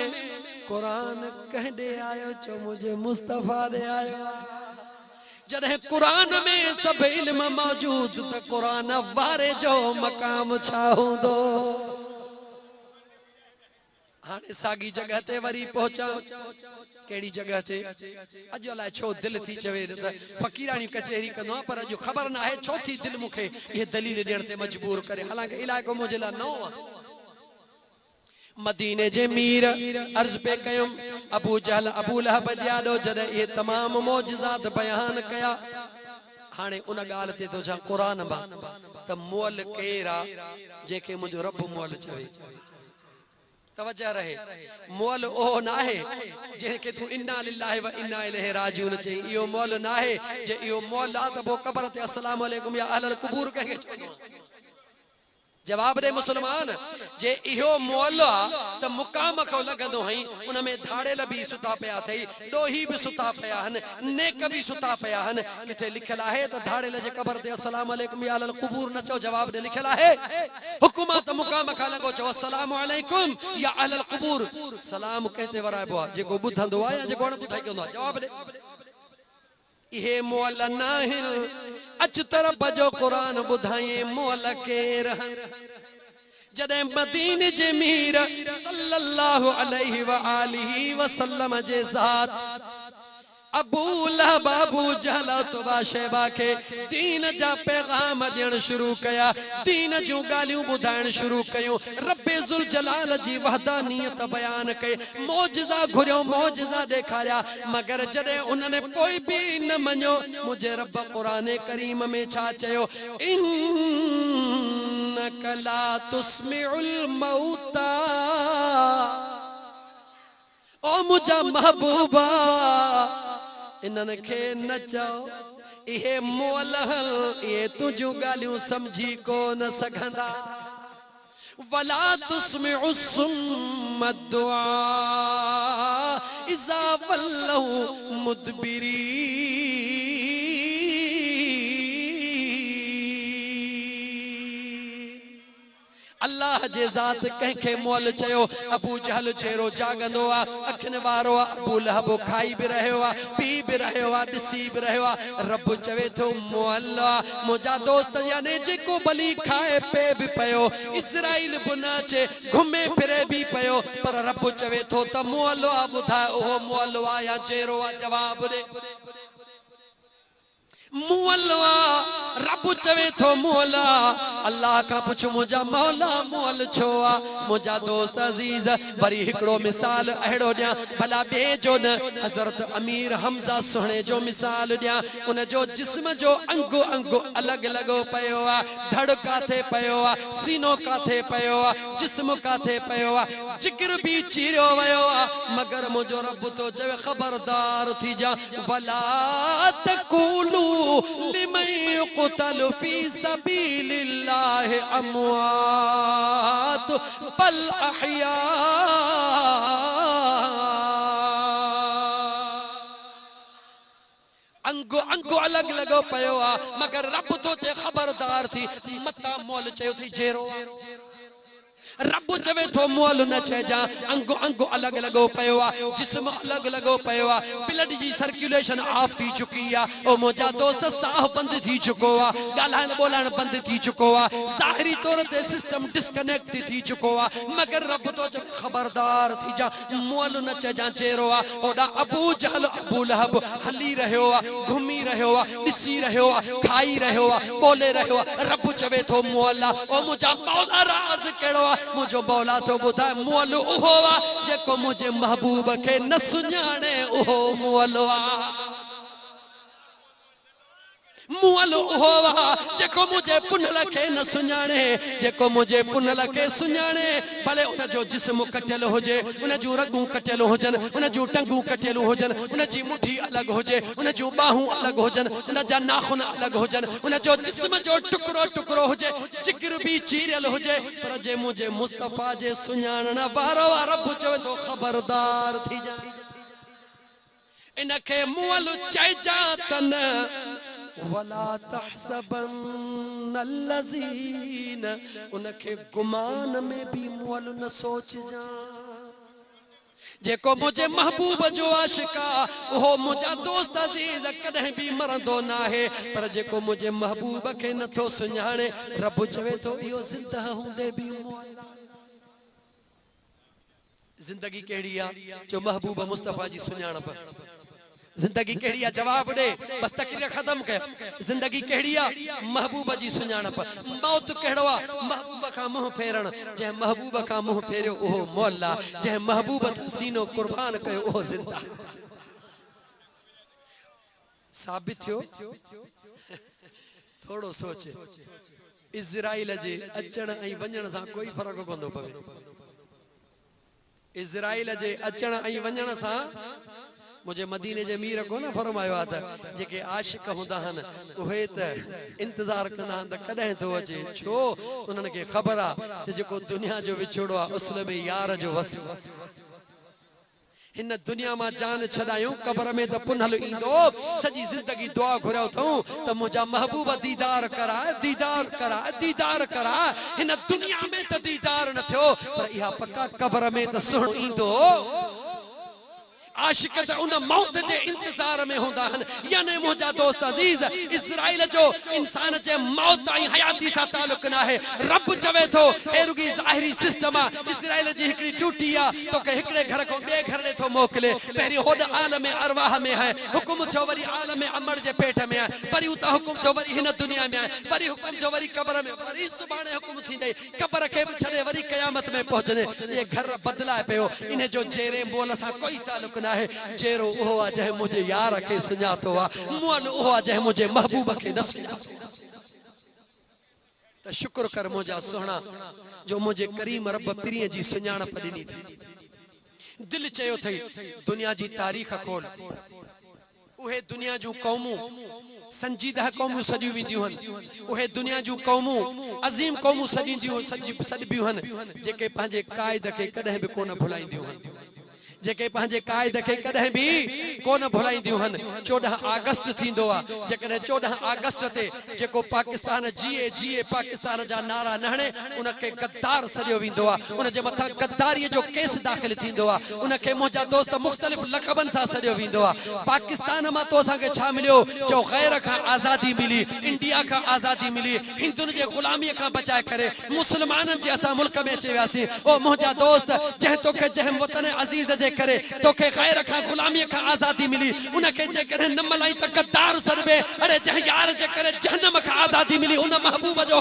कुरान कह दे आयो चो मुझे मुस्तफा दे आयो। जॾहिं कुरान में सब इल्म मौजूद त कुरान वारे जो मकाम छा हूंदो? हाणे सागी जगह ते वरी पहुचा। केड़ी जगह ते? अॼु अलाए छो दिल थी चवे त फ़कीरानी कचहरी कंदो आहे, पर अॼु ख़बर न आहे छो थी दिल मूंखे इहे दलील ॾियण ते मजबूर करे। हालांकि इलाइक़ो मुंहिंजे लाइ नओं आहे। मदीने जे मीर अर्ज पे कयुम अबू जहल अबू लहब जादो जॾहिं इहे तमाम मौजज़ात बयान कया। हाणे उन ॻाल्हि ते तो छा कुरान बा त मोल केर आ जेके मुंहिंजो रब मोल चवे। तवज्जो रहे, मोल ओ ना है जेके तू इन्ना लिल्लाहि व इन्ना इलैहि राजिऊन चई। इहो मोल ना है जे इहो मोल आ त पोइ कब्र ते अस्सलाम वालेकुम या अहलल कुबूर कह के चवंदो। जवाब दे मुसलमान, जे इहो मोल आ त मुकाम को लगंदो हई। उन में धाड़ेल भी सुता पिया थई, डोही भी सुता पिया हन, नेक भी सुता पिया हन। किथे लिखल आहे त धाड़ेल जे कब्र ते अस्सलाम वालेकुम या अहलल कुबूर न चो? जवाब दे लिखल आहे। हुकुमा त मुकाम का लगो चो अस्सलाम वालेकुम या अहलल कुबूर। सलाम कहते वराइबो आ जेको बुधंदो आ या जेको न बुधाई कंदो आ। जवाब दे। इहे मोल नाहिन। अच तरफ जो कुरान बुधाए मोल केर। जॾहिं मदीने जे मीर सल्लल्लाहु अलैहि व आलिहि वसल्लम जे ज़ात अबू लहब अबू जहल तुबा शैबा के दीन जा पैगाम ॾियण शुरू कया। दीन जूं ॻाल्हियूं ॿुधाइण शुरू कयूं। रब्बे ज़ुल जलाल जी वहदानियत बयान कई। मौजज़ा घुरियो, मौजज़ा ॾेखारिया, मगर जॾहिं उन्हनि कोई बि न मञो। मुंहिंजे रब क़ुरान करीम में छा चयो? इन्नका ला तुस्मिउल मौता। ओ मुंहिंजा महबूबा इन्हनि खे न चओ इहे मोल हल, इहे तुंहिंजूं ॻाल्हियूं समझी कोन सघंदा। वला तुस्मिउ सुम्म दुआ इज़ा वल्लऊ मुदबिरीन। अल्लाह जे ज़ात कंहिंखे मोल चयो? अबू जहल चेहरो जागंदो आ, अखियुनि वारो आ। अबू लहब खाई भी रहियो आ, पी भी रहियो आ, ॾिसी भी रहियो आ। रब चवे थो मोल आ। मुंहिंजा दोस्त यानी जेको भली खाए पे भी पयो, इज़राइल बि नाचे घुमे फिरे भी पयो, पर रब चवे थो त मोल आ। ॿुधाए उहो मोल आ या चेहरो आ? जवाब ॾे। मोला रब चवे थो मोला। अल्लाह का पुछो मुझा मौला मोल छो आ? मुझा दोस्त अजीज वरी हिकड़ो मिसाल अहिड़ो ॾियां, भला ॿिए जो न। हज़रत अमीर हमज़ा सुहणे जो मिसाल ॾियां। उन जो जिस्म जो अंगो अंगो अलग लॻो पियो आ। धड़ काथे पियो आ, सीनो काथे पियो आ, जिस्म काथे पियो आ, जिगर भी चीरियो वियो आ। मगर मुंहिंजो रब तो चवे खबरदार थी जा। वला तक़ूलू लिमन युक़तलु फी सबीलिल्लाहि अमवात बल अहया। अंगो अंगो अलग लगो पयो आ, मगर रब तो चे खबरदार थी। मता मोल चयो थी जेरो। रब चवे थो मुअल न छजा अंगो अंगो अलग लगो पयोआ जिस्म अलग लगो पयोआ ब्लड जी सर्कुलेशन ऑफ थी चुकी आ ओ मोजा दोस्त साह बंद थी चुको आ गालान बोलान बंद थी चुको आ ज़ाहिरी तौर ते सिस्टम डिस्कनेक्ट थी चुको आ मगर रब तो जब खबरदार थी जा मुअल न छजा चेरो आ ओडा अबू जहल अबू लहब हली रहो आ घूमी रहो आ दिसी रहो आ खाई रहो आ बोले रहो आ रब चवे थो मुअल ओ मुजा मौला राज केड़ो मुझो मौला तो बुधा मुअल उहो वा जेको मुझे महबूब के न सुञाणे उहो मुअल वा मुअल उहो वा जेको मुझे पुनल के न सुञाणे जेको मुझे पुनल के सुञाणे भले उन जो जिस्म कटियल होजे उन जो रगूं कटियल होजन उन जो टंगूं कटियल होजन उन जी मुठी अलग होजे उन जो बाहूं अलग होजन उन जा नाखून अलग होजन उन जो जिस्म जो टुकड़ो टुकड़ो होजे जिगर भी चीरियल होजे पर जे मुझे मुस्तफा जे सुञाणण वारो रब चवे तो खबरदार थी जा इनके मुअल चइजा तन वला तहसबन अल्लज़ीन उनके गुमान में भी मुअल न सोच जा जेको मुझे महबूब जो आशिका ओहो मुझा दोस्त अजीज कदे भी मरंदो ना है पर जेको मुझे महबूब के न थो सुञाणे रब चवे तो इहो ज़िंदा हुंदे भी जिंदगी केड़ी आ जो महबूब मुस्तफा जी सुञाणप जिंदगी केड़ी आ जवाब दे बस तकरीर खत्म कर जिंदगी केड़ी आ महबूब जी सुञाणप मौत केड़ो आ महबूब का मुंह फेरण जे महबूब का मुंह फेरियो ओहो मौला जे महबूब सीनो कुर्बान कयो ओहो जिंदा साबित थियो थोड़ो सोच इज़राइल जे अचण ऐं वञण सां कोई फर्क कोन पवे इज़राइल जे अचण ऐं वञण सां मुझे मदीने जे मीर को न फरमायो आ त जेके आशिक हुंदा हन उहे त इंतजार कंदा त कदे तो अचे छो उनन के खबर आ त जेको दुनिया जो विछोड़ो आ उसले में यार जो वसी इन दुनिया में जान छदायूं कब्र में त पुनल इंदो सजी जिंदगी दुआ घुरायो थऊं त मुझा महबूब दीदार करा दीदार करा इन दुनिया में त दीदार न थियो पर इहा पक्का कब्र में त सुण इंदो आशिक उन मौत जे इंतजार में होंदा हन यानी मुझा दोस्त अजीज इज़राइल जो इंसान जे मौत आई हयाती सा ताल्लुक ना है रब चवे तो एरुगी ज़ाहिरी सिस्टम इज़राइल जी हिकड़ी टूटी आ तो के हिकड़े घर को बे घर ले तो मोकले पहरी होद आलम अरवाह में है हुक्म थो वरी आलम अमर जे पेट में है वरी उता हुक्म थो वरी हिन दुनिया में है वरी हुक्म थो वरी कब्र में वरी सुभाणे हुक्म थींदे कब्र के छड़े वरी क़यामत में पहुंचने ये घर बदलाए पियो इन जो जेरे बोल सा कोई ताल्लुक है जेरो ओहो आ जहे मुझे यार के सुञातो आ मुअल ओहो आ जहे मुझे महबूब के न सुञातो त शुक्र कर मुझा सोहना जो मुझे करीम रब पिरीअ जी सुञाणप ॾिनी थी दिल चयो थई दुनिया जी तारीख़ खोल उहे दुनिया जो कौमूं संजीदा कौमूं सॼियूं वेंदियूं हन उहे दुनिया जो कौमूं अज़ीम कौमूं सॾबियूं हन जेके पंहिंजे क़ाइद के कॾहिं भी कोन भुलाईंदियूं हन जेके पंहिंजे क़ाइद के कदे भी कोन भुलाईंदियूं हन 14 अगस्त थींदो आ जेकॾहिं 14 अगस्त ते जेको पाकिस्तान जीए पाकिस्तान जा नारा नहणे उनके गद्दार सॼो वेंदो आ उन जे मथां गद्दारीअ जो केस दाख़िल थींदो आ उनके मुंहिंजा दोस्त मुख़्तलिफ़ लक़बनि सां सॼो वेंदो आ पाकिस्तान मां तो असांखे छा मिलियो जो गैर खां आज़ादी मिली इंडिया खां आज़ादी मिली हिंदुनि जे ग़ुलामीअ खां बचाए करे मुस्लमाननि जे असां मुल्क में अची वियासीं ओ मुंहिंजा दोस्त जंहिं तोखे जंहिं वतन अज़ीज़ जे करे तो के गैर खां गुलामी खां आजादी मिली उनके जे करे न मलाई त गद्दार सरबे अरे जह यार जे करे जहन्नम खां आजादी मिली उन महबूब जो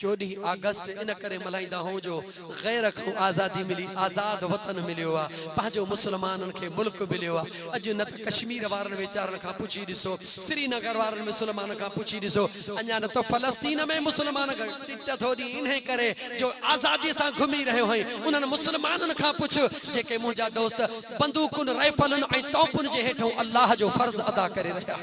14 अगस्त इन करे मल्हाईंदा हो जो गैर को आज़ादी मिली आज़ाद वतन मिलियो आ पंहिंजो मुसलमानन के मुल्क मिलियो आ अज न त कश्मीर वारन वीचारन खां पुछी ॾिसो श्रीनगर वारन मुसलमान खां पुछी ॾिसो अञा न तो फलस्तीन में मुसलमान टिट थोड़ी इन्हे करे जो आज़ादी सां घुमी रहियो है उन्हनि मुसलमानन खां पुछ जेके मुंहिंजा दोस्त बंदूकुन राइफलन ऐं तोपुन जे हेठों अल्लाह जो फर्ज़ अदा करे रहिया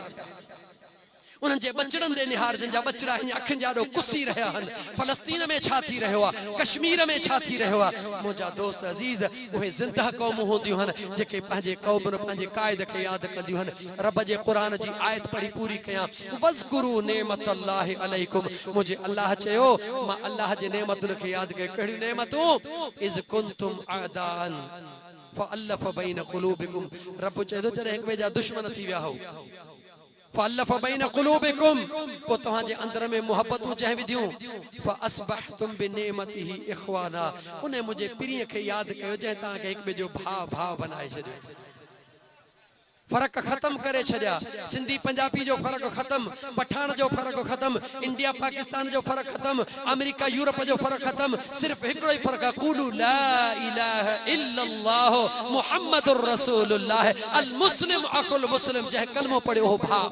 उन्हनि जे बचड़नि ॾे निहार जिन जा बचड़ा हीअं अखियुनि जाॾो कुसी रहिया आहिनि। फ़लस्तीन में छा थी रहियो आहे, कश्मीर में छा थी रहियो आहे। मुंहिंजा दोस्त अज़ीज़ उहे ज़िंदा क़ौमूं हूंदियूं आहिनि जेके पंहिंजे क़ौम पंहिंजे क़ाइद खे यादि कंदियूं आहिनि। रब जे क़ुरान जी आयत पढ़ी पूरी कयां, वज़कुरू नेमतल्लाहि अलैकुम, मुंहिंजे अल्लाह चयो मां अल्लाह जे नेमतुनि खे यादि कयो। कहिड़ियूं नेमतूं, इज़ कुंतुम अअदाअन फ़अल्लफ़ बैन क़ुलूबिकुम, रब चए थो जॾहिं हिक ॿिए जा दुश्मन थी विया हो, फ़अल्लफ़ बैन क़ुलूबिकुम, पोइ तव्हांजे अंदर में मोहब्बतूं जंहिं विधियूं, फ़अस्बहतुम बिनेमतिही इख़वाना, उन मुंहिंजे पीरीअ खे यादि कयो जंहिं तव्हांखे हिक ॿिए जो भाउ बनाए छॾियो। फर्क खत्म करे छॾिया। सिंधी पंजाबी जो फर्क खत्म, पठान जो फर्क खत्म, इंडिया पाकिस्तान जो फर्क खत्म, अमेरिका यूरोप जो फर्क खत्म। सिर्फ हिकिड़ो ई फर्क आहे, क़ूलू ला इलाहा इल्लल्लाह मुहम्मदुर रसूलुल्लाह अल मुस्लिम अकुल मुस्लिम, जंहिं कलमो पढ़ियो हो भाउ।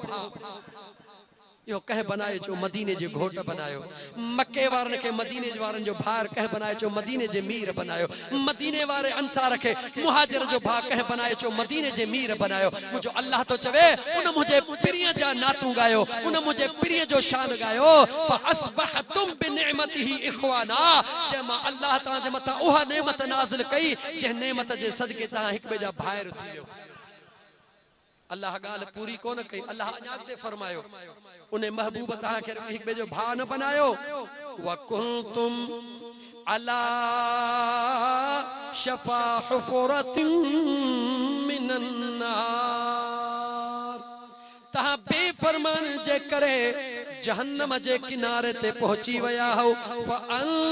यो कह बनायो जो मदीने जे घोट बनायो, मक्के वारन के मदीने वारन जो भार कह बनायो जो मदीने जे मीर बनायो, मदीने वारे अंसार के मुहाजिर जो भा कह बनायो जो मदीने जे मीर बनायो। मुझो अल्लाह तो चवे उन मुझे पिरिया जा नातू गायो, उन मुझे पिरिया जो शान गायो, फअस्बहतुम बिनिअमतिही इख़वाना, जमा अल्लाह तां जे मथा उहा नेमत नाज़िल कई जंहिं नेमत जे सदके तां हिक ॿिए जा भाइर थी वियो। अल्लाह गाल पूरी कोन कई, अल्लाह अञा अॻिते फरमायो उन महबूब तव्हांखे हिक ॿिए जो भाउ न बनायो। वकुंतुम अला शफा हुफरतिन मिनन नार, तव्हां बेफरमान जे करे जहन्नम जे किनारे ते पहुची विया हो। फअनक़ज़कुम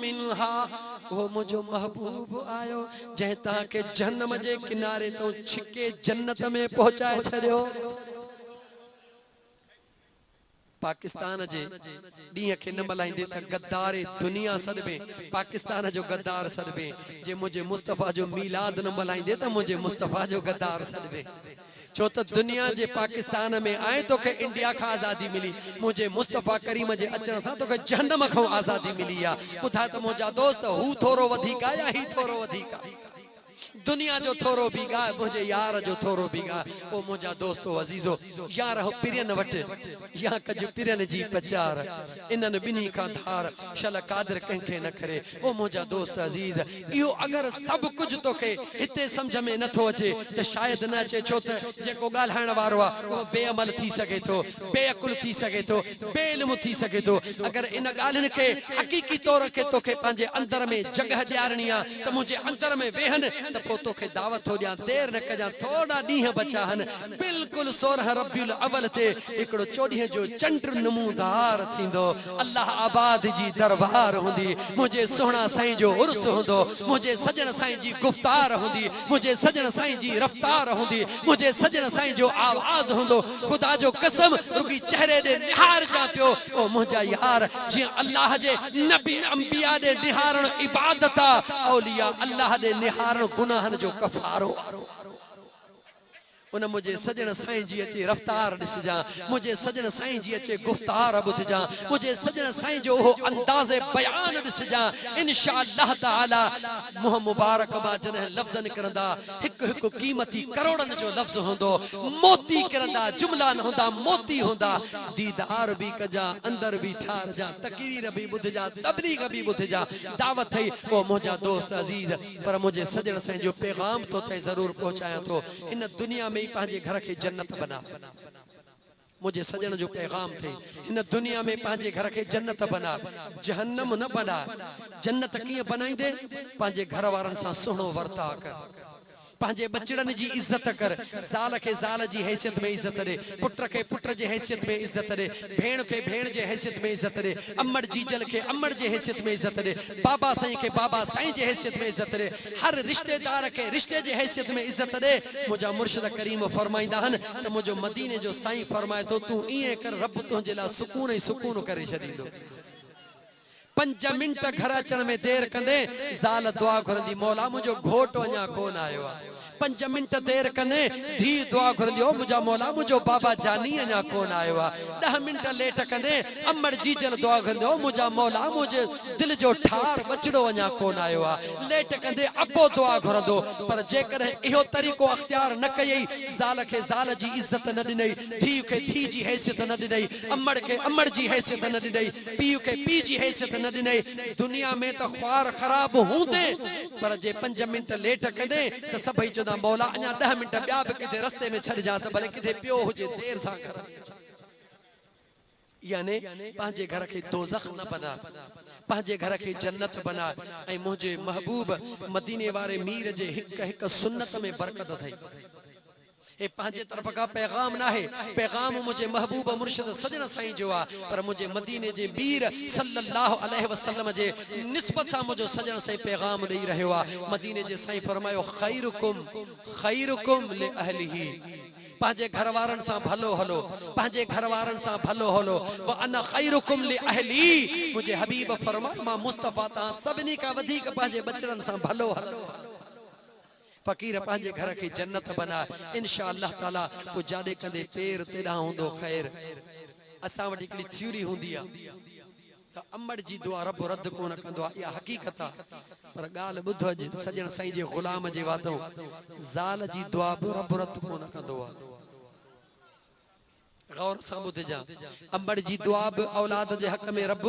मिनहा, वो मुझो महबूब आयो जंहिं तव्हांखे जहन्नम जे किनारे तो छिके जन्नत में पहुचाए छॾियो। पाकिस्तान जे ॾींहं खे न मल्हाईंदे त गद्दार दुनिया सॾिबे, पाकिस्तान जो गद्दार सॾिबे। जे मुंहिंजे मुस्तफ़ा जो मीलाद न मल्हाईंदे त मुंहिंजे मुस्तफ़ा जो गद्दार सॾिबे। छो त दुनिया जे पाकिस्तान में आए तोखे इंडिया खां आज़ादी मिली, मुझे मुस्तफ़ा करीम जे अचण सां तोखे जहन्नम खां आज़ादी मिली आहे। ॿुधा त मुंहिंजा दोस्त हू थोरो वधीक आहे या ही थोरो वधीक आहे? दुनिया जो थोरो भी गा, मुझे यार जो थोरो भी गा। ओ मुझा दोस्तो अजीजो, यार हो पिरन वट या कज पिरन जी प्रचार, इनन बिनी का धार शल कादर कंखे न करे। ओ मुझा दोस्त अजीज, यो अगर सब कुछ तोखे हिते समझ में न थो अचे त शायद न अचे, छो त जेको ॻाल्हाइण वारो आहे उहो बेअमल थी सके थो, बेअकुल थी सके थो, बेइल्म थी सके थो। अगर इन ॻाल्हियुनि खे हक़ीक़ी तौर खे तोखे पंहिंजे अंदर में जगह ॾियारणी आहे त मुंहिंजे अंदर में वेहन त पोइ तोखे दावत थो ॾियां, देर न कजां, थोड़ा ॾींहं बचा आहिनि। बिल्कुलु 16 रबियुल अवल ते हिकिड़ो 14 जो चंड नमूदार थींदो, अल्लाह आबाद जी दरबार हूंदी, मुंहिंजे सुहिणा साईं जो उर्स हूंदो, मुंहिंजे सजण साईं जी गुफ़्तार हूंदी, मुंहिंजे सजण साईं जी रफ़्तार हूंदी, मुंहिंजे सजण साईं जो आवाज़ हूंदो। ख़ुदा जो कसम रुगी चेहरे ॾे निहार जा पियो, ओ मुंहिंजा यार, जीअं अल्लाह जे नबी अंबिया ॾे निहारण इबादत आहे, औलिया अल्लाह ॾे निहारण गुनाहनि जो कफ़ारो। उन मुझे सजण साईं जी अचे रफ्तार ॾिसजां, मुझे सजण साईं जी अचे गुफ्तार ॿुधजां, मुझे सजण साईं जो हो अंदाज़े बयान ॾिसजां। इंशाअल्लाह ताला मुंह मुबारक मां जॾहिं लफ़्ज़ निकिरंदा, हिकु हिकु क़ीमती करोड़नि जो लफ़्ज़ हूंदो, मोती किरंदा, जुमला न हूंदा, मोती हूंदा। दीदार भी कजां, अंदर भी ठारजां, तकरीर भी ॿुधजां, तबलीग भी ॿुधजां, दावत थई। ओ मुंहिंजा दोस्त अज़ीज़, पर मुझे सजण साईं जो पैगाम तो ते ज़रूर पहुचायां थो। इन दुनिया में पंहिंजे घर खे जन्नत बना, मुझे सजण जो पैगाम थे। इन दुनिया में पंहिंजे घर खे जन्नत बना, जहन्नम न बना। जन्नत कीअं बनाईंदे? पंहिंजे घर वारनि सां सुहिणो वर्ता कर, पंहिंजे बचड़नि जी इज्जत कर, ज़ाल खे ज़ाल जी हैसियत में इज्जत ॾे, पुट खे पुट जे हैसियत में इज्जत ॾे, भेण खे भेण जे हैसियत में इज्जत ॾे, अम्मड़ जीजल खे अम्मड़ जे हैसियत में इज्जत ॾे, बाबा साईं खे बाबा साईं जे हैसियत में इज्जत ॾे, हर रिश्तेदार खे रिश्ते जे हैसियत में इज्जत ॾे। मुंहिंजा मुर्शिद करीम फरमाईंदा आहिनि त मुंहिंजो मदीने जो साईं फरमाए थो, तूं ईअं कर, रब तुंहिंजे लाइ सुकून ई सुकून करे छॾींदो। 5 मिंट घर अचण में देर कंदे ज़ाल दुआ घुरंदी, मौला मुंहिंजो घोट अञा कोन आयो आहे। 5 मिनट देर कंदे धी दुआ घुरंदियो मुंहिंजा मौला मुंहिंजो बाबा जानी अञा कोन आयो आहे 10 मिनट लेट कंदे अमड़ जीजल दुआ घुरंदियो मुंहिंजा मौला मुंहिंजे दिल जो ठार बचड़ो अञा कोन आयो आहे लेट कंदे अबो दुआ घुरंदो पर जेकर इहो तरीक़ो अख्तियार न कयई ज़ाल खे ज़ाल जी इज्जत न ॾिनई धी खे धी जी हैसियत न ॾिनई अमड़ खे अमड़ जी हैसियत न ॾिनई पीउ खे पीउ जी हैसियत न ॾिनई दुनिया में त ख्वार ख़राब हूंदे पर जे 5 मिनट लेट कंदे त सभई चवंदा मौला अञा 10 मिनट ॿिया बि किथे रस्ते में छॾिजां त भले किथे पियो हुजे देर सां कर यानी पंहिंजे घर खे दोज़ख न बना पंहिंजे घर खे जन्नत बना ऐं मुंहिंजे महबूब मदीने वारे मीर जे हिक हिक सुन्नत में बरकत अथई ए पंहिंजे तरफ़ का पैगाम ना है पैगाम मुझे महबूब मुर्शिद सजन साईं जो आ पर मुझे मदीने जे वीर सल्लल्लाहु अलैहि वसल्लम जे निस्बत सा मुझे सजन साईं पैगाम ॾेई रहियो आ मदीने जे साईं फरमायो खैरुकुम ले अहलिही पंहिंजे घर वारनि सां भलो हलो पंहिंजे घर वारनि सां भलो हलो व अना खैरुकुम ले अहली मुझे हबीब फरमायो मां मुस्तफा ता सभिनी का वधीक पंहिंजे बचड़नि सां भलो हलो फकीर पंहिंजे घर के जन्नत बना इंशाअल्लाह ताला को जादे कंदे पेर तेड़ा हुंदो खैर असां वटि हिकिड़ी थ्योरी हूंदी आहे त अमड़ जी दुआ रब रद्द कोन कंदो आहे इहा हक़ीक़त आहे पर ॻाल्हि ॿुधो अॼु सजण साईं जे ग़ुलाम जे वातो ज़ाल जी दुआ बि रब रद्द कोन कंदो आहे गौर सां ॿुधजा अमड़ जी दुआ बि औलाद जे हक़ में रब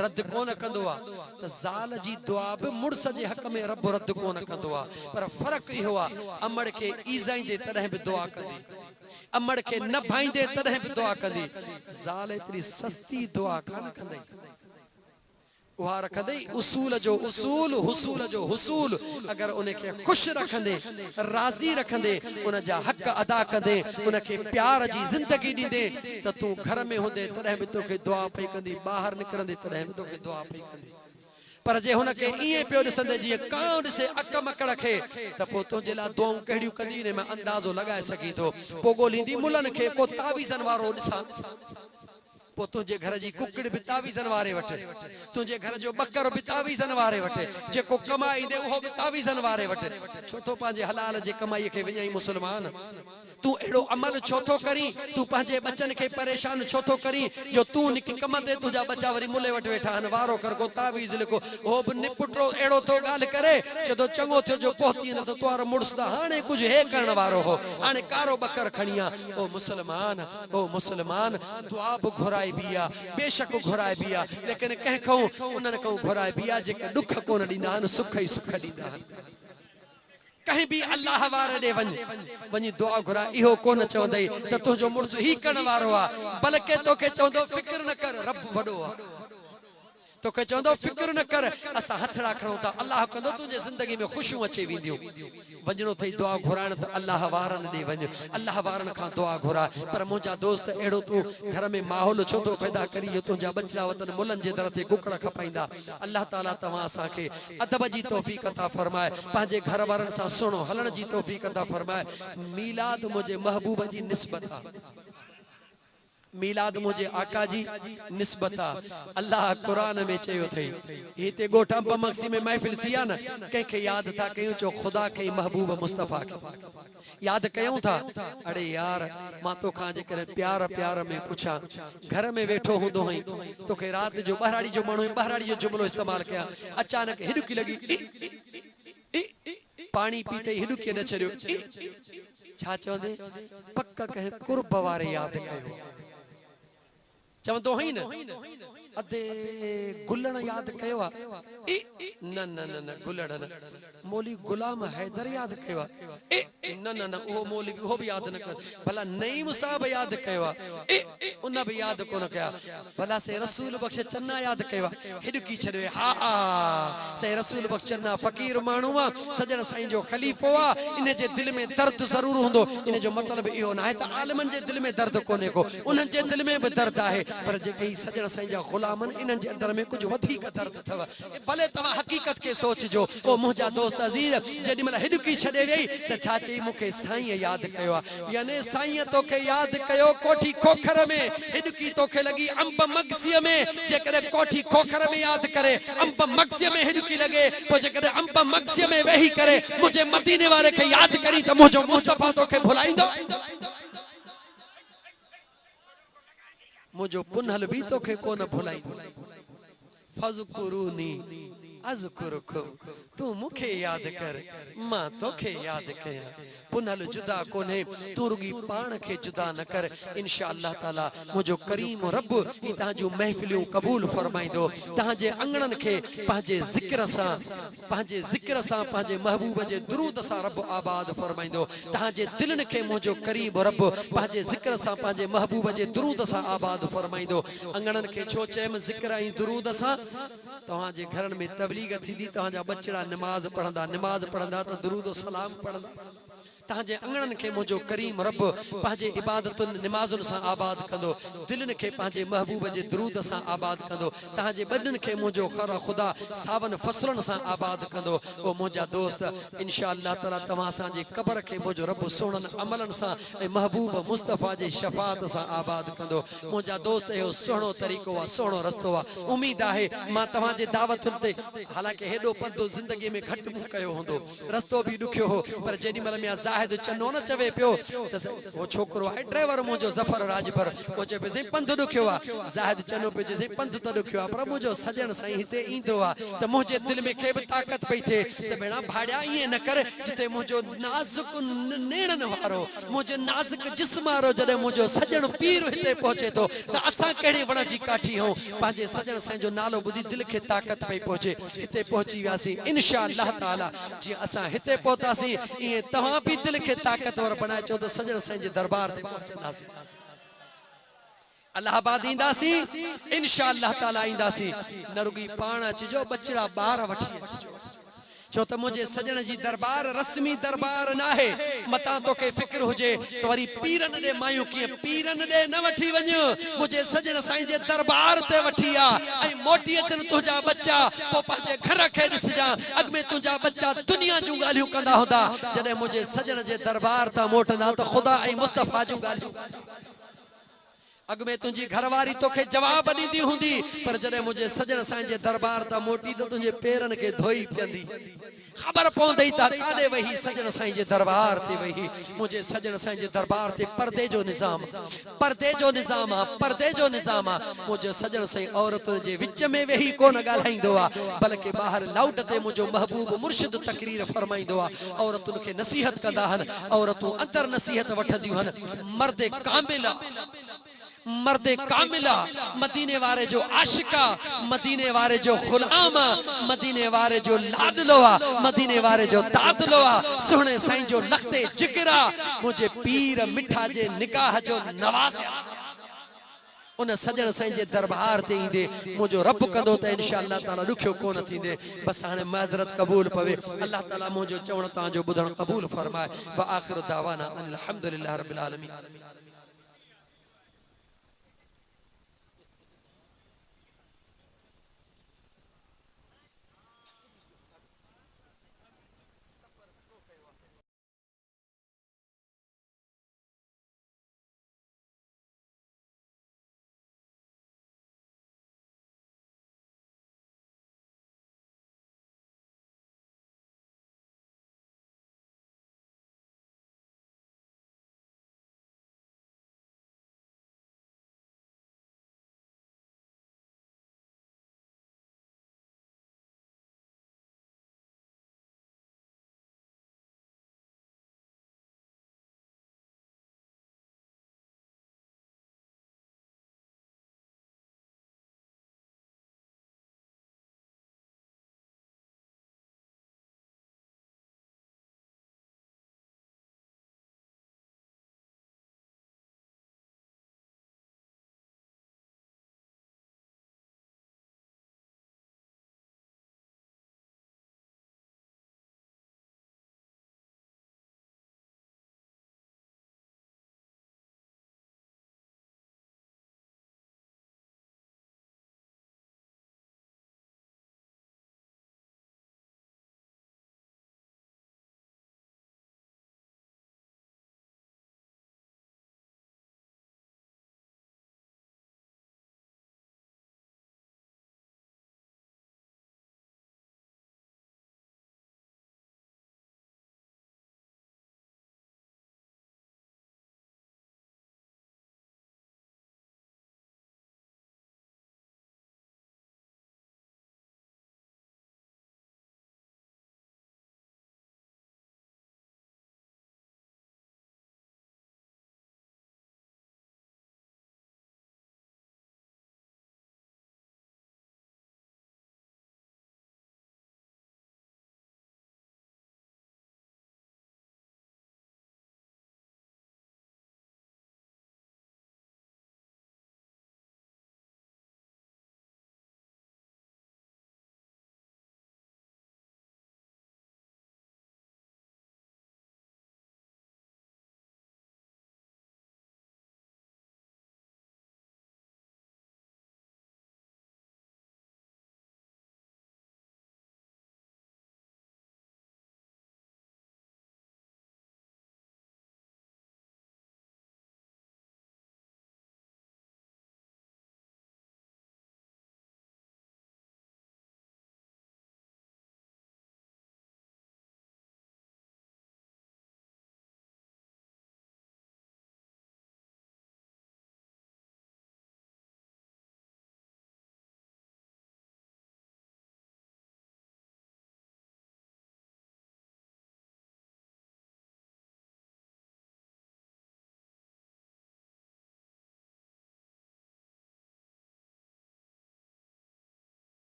रद्द कोन कंदो आहे त ज़ाल जी दुआ बि मुड़स जे हक़ में रब रद्द कोन कंदो आहे पर फ़र्क़ु इहो आहे अमड़ खे ईज़ाईंदे तॾहिं बि दुआ कंदी अमड़ खे न भाईंदे तॾहिं बि दुआ कंदी ज़ाल एतिरी सस्ती दुआ कान कंदी उहा रखंदे उसूल जो उसूल हुसूल जो हुसूल अगर उनखे खुश रखंदे राज़ी रखंदे उन जा हक़ अदा कंदे उनखे प्यार जी ज़िंदगी ॾींदे त तूं घर में हूंदे तॾहिं बि तोखे दुआ पई कंदी ॿाहिरि निकिरंदे तॾहिं बि तोखे दुआ पई कंदी पर जे हुनखे ईअं पियो ॾिसंदे जीअं कांउ ॾिसे अक मकड़ खे त पोइ तुंहिंजे लाइ दुआऊं कहिड़ियूं कंदी हिन में अंदाज़ो लॻाए सघी थो पोइ ॻोल्हींदी मुलनि खे को तावीज़नि वारो ॾिसां पोइ तुंहिंजे घर जी कुकड़ बि तावीज़नि वारे वठे तुंहिंजे घर जो बकर बि तावीज़नि वारे वठे जेको कमाईंदे उहो बि तावीज़नि वारे वठे छो थो पंहिंजे हलाल जे कमाईअ खे विञाई मुस्लमान तूं अहिड़ो अमल छो थो करीं तूं पंहिंजे बचनि खे परेशान छो थो करीं जो तूं निक कम ते तुंहिंजा बच्चा वरी मुले वटि वेठा आहिनि वारो कर को तावीज़ लिखो उहो बि निपुटो अहिड़ो थो ॻाल्हि करे छो चङो थियो जो पहुती न त तुंहिंजो मुड़ुस त हाणे कुझु हे करण वारो हो हाणे कारो बकर खणी आ ओ मुस्लमान दुआ बि घुराए बिया बेशक घुराए बिया लेकिन कंहिंखो उन्हनि खां घुराए बिया जेके दुख कोन ॾींदा आहिनि सुख ई सुख ॾींदा आहिनि कहीं भी अल्लाह वारे ॾे वञी दुआ घुराए इहो कोन चवंदई त तुंहिंजो मुड़ुस ही करण वारो आहे बल्कि तोखे चवंदो फिक्र न कर रब वॾो आहे तोखे चवंदो फिक्र न कर असां हथड़ा खणूं था अल्लाह कंदो तुंहिंजे ज़िंदगी में ख़ुशियूं अची वेंदियूं वञणो अथई दुआ घुराइण त अल्लाह वारनि ॾे वञ अल्लाह वारनि खां दुआ घुराए पर मुंहिंजा दोस्त अहिड़ो तूं घर में माहौल छो थो पैदा करी जो तुंहिंजा बचड़ा वतन मुलनि जे दर ते कुकड़ खपाईंदा अल्लाह ताला तव्हां असांखे अदब जी तौफ़ीक़ अता फरमाए पंहिंजे घर वारनि सां सुहिणो हलण जी तौफ़ीक़ अता फरमाए मीलाद मुंहिंजे महबूब जी निस्बत आहे मीलाद मुझे आका जी निस्बत अल्लाह कुरान में चयो थई हिते गोठ अंब मक्सी में महफिल थिया न कंहिंखे याद था कयूं चो खुदा के महबूब मुस्तफा के याद कयूं था अरे यार मां तो खां जेकर प्यार प्यार में पुछा घर में वेठो हूंदो हई तोखे रात जो बहराड़ी जो माण्हू बहराड़ी जो जुमलो इस्तेमाल कया अचानक हिडकी लगी पानी पीते हिडकी न छड़ियो छा चवंदे पक कहे कुर्ब वारे याद कयो चवंदो हई न अदे गुलण याद कयो न न न न गुलण न मौली गुलाम हैदर याद कयो न न न ओ मौली वो भी याद न कर भला नईम साहब याद कयो उन भी याद कोन कया भला से रसूल बख्श चन्ना याद कयो हिडकी छड़े हा से रसूल बख्श चन्ना फकीर मानू सजन साईं जो खलीफो आ इन जे दिल में दर्द जरूर हुंदो इन जो मतलब इहो ना है त आलमन जे दिल में दर्द कोने को उन जे दिल में भी दर्द है पर जे कई सजन साईं जा गुलामन इन जे अंदर में कुछ वधिक दर्द थव भले तवा हकीकत के सोच जो ओ मुझा दोस्त अजीज जेडी मला हिडकी छडे गई त छा चे चई मूंखे साईं याद कयो यानी साईं तोखे याद कयो कोठी खोखर में हिडकी तोखे लगी अंब मगसीअ में जेकरे कोठी खोखर में याद करे अंब मगसीअ में हिडकी लगे तो जेकरे अंब मगसीअ में वेही करे मुझे मदीने वाले के याद करी तो मुझो मुस्तफा तोखे भुलाईंदो मुझो पुनहल भी तोखे कोन भुलाईंदो फज़कुरूनी अज़कुरुकुम तू मुखे याद कर मां तोखे याद कया पुनहल जुदा कोने तू रुगी पाण के जुदा न कर इंशाअल्लाह ताला मुझो करीम रब ई ताजो महफिलियों कबूल फरमाइंदो ताजे अंगणन के पाजे जिक्र सा पाजे महबूब जे दुरूद सा रब आबाद फरमाइंदो ताजे दिलन के मुझो करीम रब पाजे जिक्र सा पाजे महबूब जे दुरूद सा आबाद फरमाइंदो अंगणन के छो चेम जिक्र ई दुरूद सा तहाजे घरन में तबलीग थींदी तहाजा बचड़ा नमाज पढ़ंदा तो दुरूद सलाम पढ़ंदा ताजे अंगणन के मुझो करीम रब पाजे इबादतुन नमाजुन सा आबाद कंदो दिलन के पाजे महबूब जे दुरूद सा आबाद कंदो ताजे बदन के मुझो खरा खुदा सावन फसलन सा आबाद कंदो ओ मुझा दोस्त इंशाअल्लाह ताला तमा सा जे कब्र के मुझो रब सोहणन अमलन सा ए महबूब मुस्तफा जे शफाअत सा आबाद कंदो मुझा दोस्त यो सोहणो तरीको वा सोहणो रस्तो वा उम्मीद आहे मां तमा जे दावतुन ते हालांकि हेडो पंधो जिंदगी में घट मु कयो होंदो रस्तो भी दुखियो हो पर जेडी मल में जाहिद चनो न चवे पियो वो छोकरो है ड्राइवर मुझो जफर राजभर वो जे पे पंध दुखियो आ जाहिद चनो पे जे पंध तो दुखियो आ पर मुझो सजन साईं हिते इंदो आ त मुझे दिल में के भी ताकत पई थे त बेड़ा भाड़िया ये न कर जिते मुझो नाजुक नेणन वारो मुझे नाजुक जिस्म वारो जदे मुझो सजन पीर हिते पहुंचे तो त असा केड़े वण जी काठी हो पाजे सजन साईं जो नालो बुधी दिल के ताकत पई पहुंचे हिते पहुंची व्यासी इंशाअल्लाह ताला जी असा हिते पहुंतासी ये तहां भी दिल के ताकतवर बनाए चो तो सजन साईं जे दरबार ते पहुंचंदासी अल्लाहबाद इंदासी इंशाअल्लाह ताला इंदासी न रुगी पाण अचजो बचड़ा बार वठी अचजो चो तो मुझे सजन जी दरबार रस्मी दरबार ना है मता तो के फिक्र होजे तो वरी पीरन दे मायू की पीरन दे न वठी वञ मुझे सजन साईं जे दरबार ते वठिया ऐ मोटी अचन तुजा बच्चा पो पाजे घर के दिसजा अग में तुजा बच्चा दुनिया जू गालियों कंदा होंदा जदे मुझे सजन जे दरबार ता मोटना तो खुदा ऐ मुस्तफा जू गालियों अग में तुझी घरवारी तोखे जवाब दी हुंदी पर जदे मुझे सजन साईं जे दरबार ता मोटी तो तुझे पेरन के धोई पियंदी खबर पौंदई ता कादे वही सजन साईं जे दरबार ते वही मुझे सजन साईं जे दरबार ते पर्दे जो निजाम मुझे सजन साईं औरत जे विच में वही कोन गालाइंदो आ बल्कि बाहर लाउट ते मुझो महबूब मुर्शिद तकरीर फरमाइंदो आ औरतुन के नसीहत कंदा हन औरतू अंदर नसीहत वठंदियूं हन मर्दे कामिला मदीने वारे जो आशिका मदीने वारे जो गुलामा मदीने वारे जो लाडलोआ मदीने वारे जो दादलोआ सोहणे साईं जो लखते जिगरा मुझे पीर मिठा जे निकाह जो नवाज़िया उन सजन साईं जे दरबार ते ईंदे मुझो रब कंदो त इंशाअल्लाह ताला दुखियो कोन थींदे बस हाणे माज़रत कबूल पवे अल्लाह ताला मुझो चवण तां जो बुधण कबूल फरमाए व आखिर दावाना अल्हम्दुलिल्लाह रब्बिल आलमीन